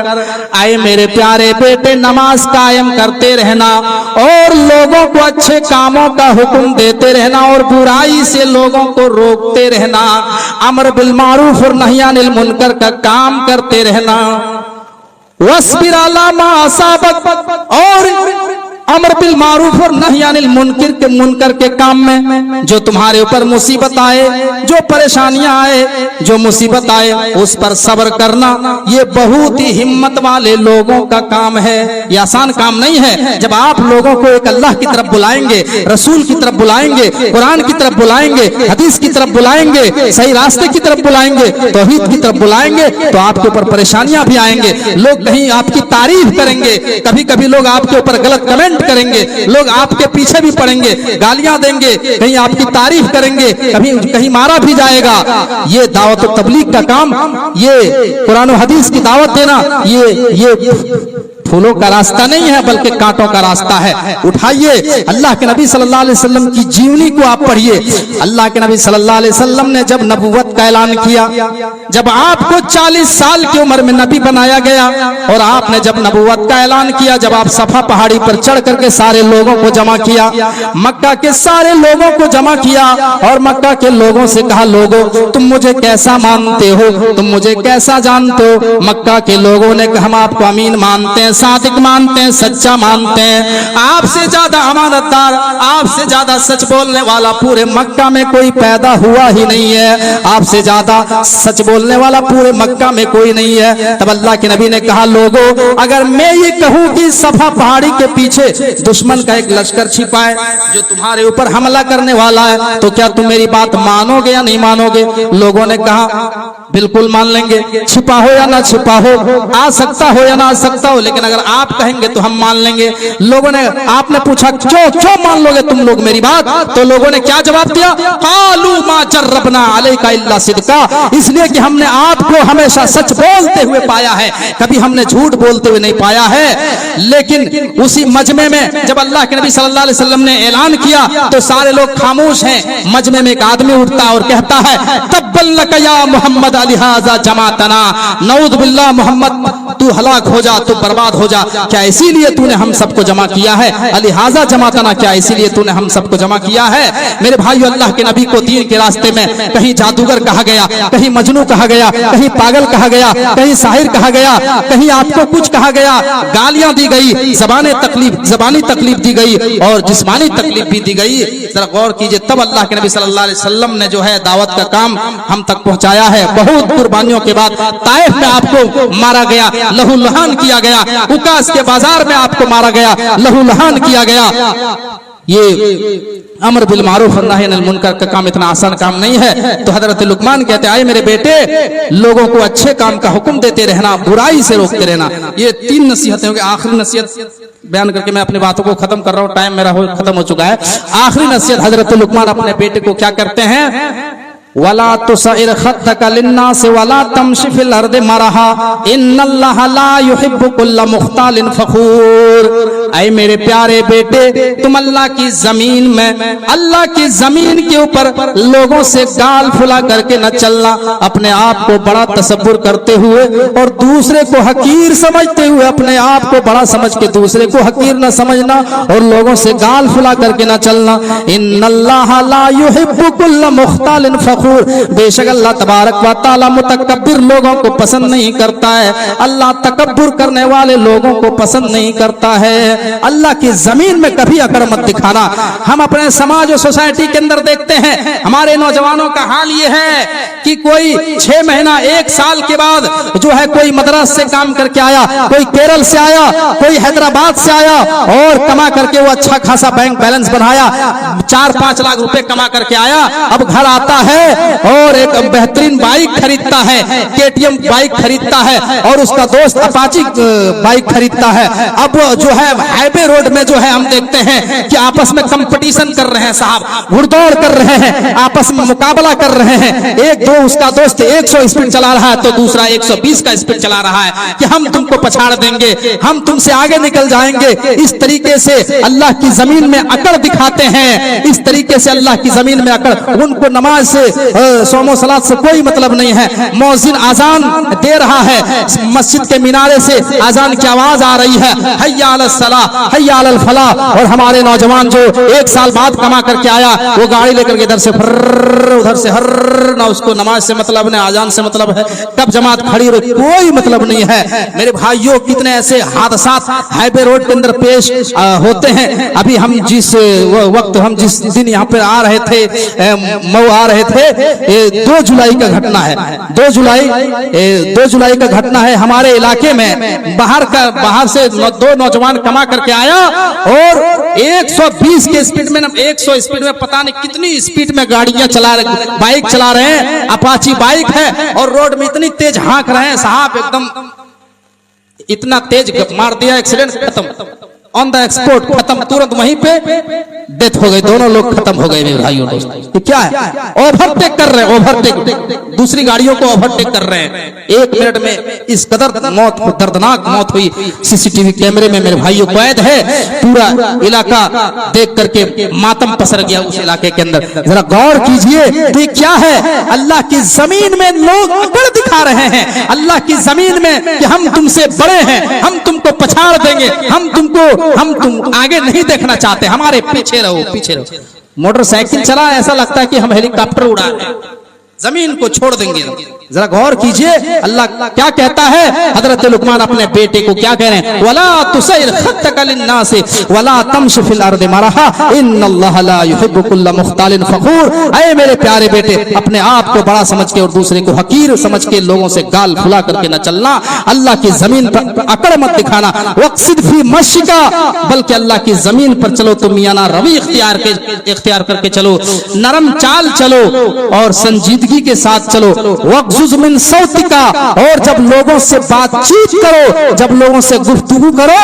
आए मेरे प्यारे बेटे, नमाज कायम करते रहना और लोगों को अच्छे कामों का हुक्म देते रहना और बुराई से लोगों को रोकते रहना। अमर बिल मारूफ और नही अनिल मुनकर का काम करते रहना। वस्बिर अला मा असाबक, और अमर बिल मारूफ और नही अनिल मुनकर के काम में जो तुम्हारे ऊपर मुसीबत आए, जो परेशानियां आए, जो मुसीबत आए, उस पर सब्र करना। ये बहुत ही हिम्मत वाले लोगों का काम है, ये आसान काम नहीं है। जब आप लोगों को एक अल्लाह की तरफ बुलाएंगे, रसूल की तरफ बुलाएंगे, कुरान की तरफ बुलाएंगे, हदीस की तरफ बुलाएंगे, सही रास्ते की तरफ बुलाएंगे, तौहीद की तरफ बुलाएंगे, तो आपके ऊपर परेशानियां भी आएंगे। लोग कहीं आपकी तारीफ करेंगे, कभी कभी लोग आपके ऊपर गलत कमेंट करेंगे, लोग आपके पीछे भी पड़ेंगे, गालियां देंगे, कहीं आपकी तारीफ करेंगे, कहीं मारा भी जाएगा। ये दावत और तबलीग का काम, ये कुरान और हदीस की दावत देना, ये फूलों का रास्ता नहीं है बल्कि कांटों का रास्ता है। उठाइए, अल्लाह के नबी सल्लल्लाहु अलैहि वसल्लम की जीवनी को आप पढ़िए। अल्लाह के नबी सल्लल्लाहु अलैहि वसल्लम ने जब नबूवत का ऐलान किया, जब आपको 40 साल की उम्र में नबी बनाया गया और आपने जब नबूवत का ऐलान किया, जब आप सफा पहाड़ी पर चढ़ करके सारे लोगों को जमा किया, मक्का के सारे लोगों को जमा किया और मक्का के लोगों से कहा, लोगों तुम मुझे कैसा मानते हो, तुम मुझे कैसा जानते हो? मक्का के लोगों ने कहा, हम आपको अमीन मानते हैं, सादिक मानते हैं, सच्चा मानते हैं। आपसे ज्यादा अमानतदार, आपसे ज्यादा सच बोलने वाला पूरे मक्का में कोई पैदा हुआ ही नहीं है, आपसे ज्यादा सच बोलने वाला पूरे मक्का में कोई नहीं है। तब अल्लाह के नबी ने कहा, लोगों अगर मैं ये कहूं कि सफा पहाड़ी के पीछे दुश्मन का एक लश्कर छिपा है जो तुम्हारे ऊपर हमला करने वाला है, तो क्या तुम मेरी बात मानोगे या नहीं मानोगे? लोगों ने कहा, बिल्कुल मान लेंगे, छिपा हो या ना छिपा हो, आ सकता हो या ना आ सकता हो, लेकिन अगर आप कहेंगे तो हम मान लेंगे। लोगों ने, आपने पूछा क्यों मान लोगे तुम लोग मेरी बात? तो लोगों ने क्या जवाब दिया? कालू मा जर्रबना अलैका इल्ला सिद्का, इसलिए कि हमने आपको हमेशा सच बोलते हुए पाया है, कभी हमने झूठ बोलते हुए नहीं पाया है। लेकिन उसी मजमे में जब अल्लाह के नबी सल्लल्लाहु अलैहि वसल्लम ने ऐलान किया तो सारे लोग खामोश हैं। मजमे में एक आदमी उठता और कहता है, तब्बल या मोहम्मद लिहाजा जमातना, नऊद बिल्लाह मोहम्मद तू हलाक हो जा, तू बर्बाद हो जा, क्या इसीलिए तूने हम सबको जमा किया है? लिहाजा जमातना, क्या इसीलिए तूने हम सबको जमा किया है? मेरे भाइयों, अल्लाह के नबी को दीन के रास्ते में कहीं जादूगर कहा गया, कहीं मजनू कहा गया, कहीं पागल कहा गया, कहीं साहिर कहा गया, कहीं आपको कुछ कहा गया, गालियां दी गई, जबानी तकलीफ दी गई और जिस्मानी तकलीफ भी दी गई। जरा गौर कीजिए, तब अल्लाह के नबी सल्लल्लाहु अलैहि वसल्लम ने जो है दावत का काम हम तक पहुंचाया है। बहुत कुर्बानियों के बाद ताइफ में आपको मारा गया, लहूलुहान किया गया, उकास के बाजार में आपको मारा गया, लहूलुहान किया गया। ये अमर बिल मारूफ और नही अनिल मुनकर का काम इतना आसान काम नहीं है। तो हजरत लुकमान कहते हैं, आए मेरे बेटे, लोगों को अच्छे काम का हुक्म देते रहना, बुराई से रोकते रहना। ये 3 नसीहतें होंगी। आखिरी नसीहत बयान करके मैं अपनी बातों को खत्म कर रहा हूँ, टाइम मेरा खत्म हो चुका है। आखिरी नसीहत हजरत लुकमान अपने बेटे को क्या करते हैं, वला तुसइर खद्दक लिन्नास वला तमशी फिल अर्दि मरहा इन्नल्लाह ला युहिब्बु कुल्ला मुख्तालिन फखूर। ऐ मेरे प्यारे बेटे, तुम अल्लाह की जमीन में, अल्लाह की जमीन के ऊपर लोगों से गाल फुला करके न चलना, अपने आप को बड़ा तसव्वुर करते हुए और दूसरे को हकीर समझते हुए अपने आप को बड़ा समझ के दूसरे को हकीर न समझना और लोगों से गाल फुला करके न चलना। इन्नल्लाह ला युहिब्बु कुल्ला मुख्तालिन फखूर, बेशक अल्लाह तबारक व तआला मुतकब्बिर लोगों को पसंद नहीं करता है। अल्लाह तकब्बुर करने वाले लोगों को पसंद नहीं करता है। अल्लाह की जमीन में कभी अकड़ मत दिखाना। हम अपने समाज और सोसाइटी के अंदर देखते हैं, हमारे नौजवानों का हाल ये है कि कोई 6 महीना 1 साल के बाद जो है कोई मद्रास से काम करके आया, कोई केरल से आया, कोई हैदराबाद से आया और कमा करके वो अच्छा खासा बैंक बैलेंस बनाया, 4-5 लाख रुपए कमा करके आया। अब घर आता है और एक बेहतरीन बाइक खरीदता है, KTM बाइक खरीदता है और उसका दोस्त अपाची बाइक खरीदता है। अब जो है हाईवे रोड में जो है हम देखते हैं कि आपस में कंपटीशन कर रहे हैं साहब, घुड़दौड़ कर रहे हैं, आपस में मुकाबला कर रहे हैं। एक दो उसका दोस्त 100 स्पीड चला रहा है तो दूसरा 120 का स्पीड चला रहा है कि हम तुमको पछाड़ देंगे, हम तुमसे आगे निकल जाएंगे। इस तरीके से अल्लाह की जमीन में अकड़ दिखाते हैं, इस तरीके से अल्लाह की जमीन में अकड़। उनको नमाज से सोमो सलात से कोई मतलब नहीं है। मौजिन आजान दे रहा है, मस्जिद के मिनारे से आजान की आवाज आ रही है, हय्या अलस सलाह हय्या अलल फलाह, और हमारे नौजवान जो 1 साल बाद कमा करके आया वो गाड़ी लेकर के इधर से उधर से हर, ना उसको नमाज से मतलब नहीं, आजान से मतलब है, कब जमात खड़ी रही कोई मतलब नहीं है। मेरे भाइयों, कितने ऐसे हादसा हाईवे रोड के अंदर पेश होते हैं। अभी हम जिस वक्त हम जिस दिन यहाँ पे आ रहे थे, मऊ आ रहे थे, 2 जुलाई का घटना है। 2 जुलाई का घटना है। हमारे इलाके में बाहर से 2 नौजवान कमा करके आया और 120 के स्पीड में, 100 स्पीड में, पता नहीं कितनी स्पीड में गाड़ियां चला रहे, बाइक चला रहे हैं, अपाची बाइक है और रोड में इतनी तेज हाँक रहे हैं साहब, एकदम इतना तेज मार दिया, एक्सीडेंट खत्म, ऑन द एक्सपोर्ट खत्म, तुरंत वहीं पे डेथ हो गई, दोनों लोग खत्म हो गए। मेरे भाइयों दोस्तों, तो क्या है, ओवरटेक कर रहे हैं, ओवरटेक, दूसरी गाड़ियों को ओवरटेक कर रहे हैं। 1 मिनट में इस कदर मौत, दर्दनाक मौत हुई, सीसीटीवी कैमरे में मेरे भाइयों कैद है। पूरा इलाका देख करके मातम पसर गया उस इलाके के अंदर। जरा गौर कीजिए, तो ये क्या है, अल्लाह की जमीन में लोग अकड़ दिखा रहे हैं, अल्लाह की जमीन में कि हम तुमसे बड़े हैं, हम तुमको पछाड़ देंगे, हम तुम आगे नहीं देखना चाहते, हमारे पीछे रहो, पीछे रहो। मोटरसाइकिल चला, ऐसा लगता है कि हम हेलीकॉप्टर उड़ा रहे हैं, जमीन को छोड़ देंगे। जरा गौर कीजिए, अल्लाह क्या कहता है। हजरत लुकमान अपने बेटे को क्या कह रहे हैं, वला तुसइर खद्दक लिन्नास वला तमशी फिल अर्दि मरहा इन्नल्लाह ला युहिब्बु कुल्ला मुख्तालिन फखूर। ऐ मेरे प्यारे बेटे, अपने आप को बड़ा समझ के और दूसरे को हकीर समझ के लोगों से गाल फुला करके न चलना, अल्लाह की जमीन पर अकड़ मत दिखाना। वक्सिद फी मशिका, बल्कि अल्लाह की जमीन पर चलो तो मियाना रवि इख्तियार करके चलो, नरम चाल चलो और संजीदगी के साथ चलो। मिन सौतिका, और जब लोगों से बातचीत करो, जब लोगों से गुफ्तगू करो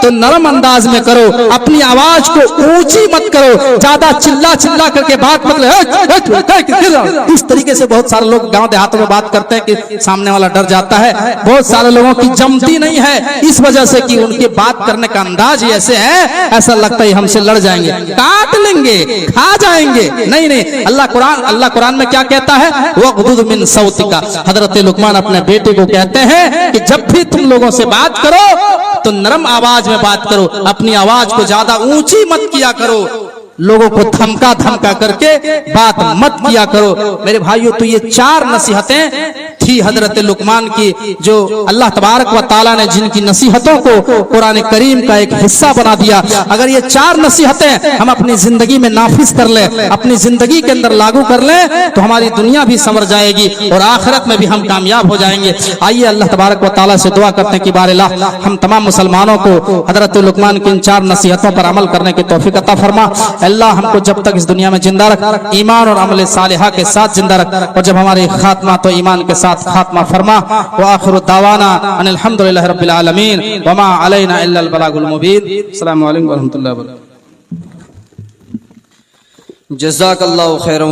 तो नरम अंदाज में करो, अपनी आवाज को ऊंची मत करो, ज्यादा चिल्ला करके बात मत करो। इस तरीके से बहुत सारे लोग गांव देहातों में बात करते हैं कि सामने वाला डर जाता है। बहुत सारे लोगों की जमती नहीं है इस वजह से कि उनके बात करने का अंदाज ही ऐसे है, ऐसा लगता है हमसे लड़ जाएंगे, काट लेंगे, खा जाएंगे। नहीं, अल्लाह कुरान में क्या कहता है, वक़्दुद मिन सौतिका। हजरत लुकमान अपने बेटे को कहते हैं कि जब भी तुम लोगों से बात करो तो नरम आवाज में बात करो, अपनी आवाज को ज्यादा ऊंची मत किया करो। लोगों को धमका धमका करके बात मत किया करो। मेरे भाइयों, तो ये 4 नसीहतें थी हजरत लुकमान की, जो अल्लाह तबारक व ताला ने जिनकी नसीहतों को कुरान करीम का एक हिस्सा बना दिया। अगर ये 4 नसीहतें हम अपनी जिंदगी में नाफिज कर ले, अपनी जिंदगी के अंदर लागू कर ले, तो हमारी दुनिया भी संवर जाएगी और आखिरत में भी हम कामयाब हो जाएंगे। आइए अल्लाह तबारक व ताला से दुआ करते हैं कि बार अल्लाह हम तमाम मुसलमानों को हजरत लुकमान की इन 4 नसीहतों पर अमल करने की तौफीक अता फरमा। अल्लाह हमको जब तक इस दुनिया में जिंदा रख, ईमान और अमल सालिहा के साथ जिंदा रख, और जब हमारे खात्मा तो ईमान के साथ खात्मा फरमा। व आखिरु दावाना अनिल हम्दुलिल्लाहि रब्बिल आलमीन व मा अलैना इल्लल बलागुल मुबीन। अस्सलामु अलैकुम व रहमतुल्लाहि व बरकातहू। जज़ाकल्लाहु खैरन।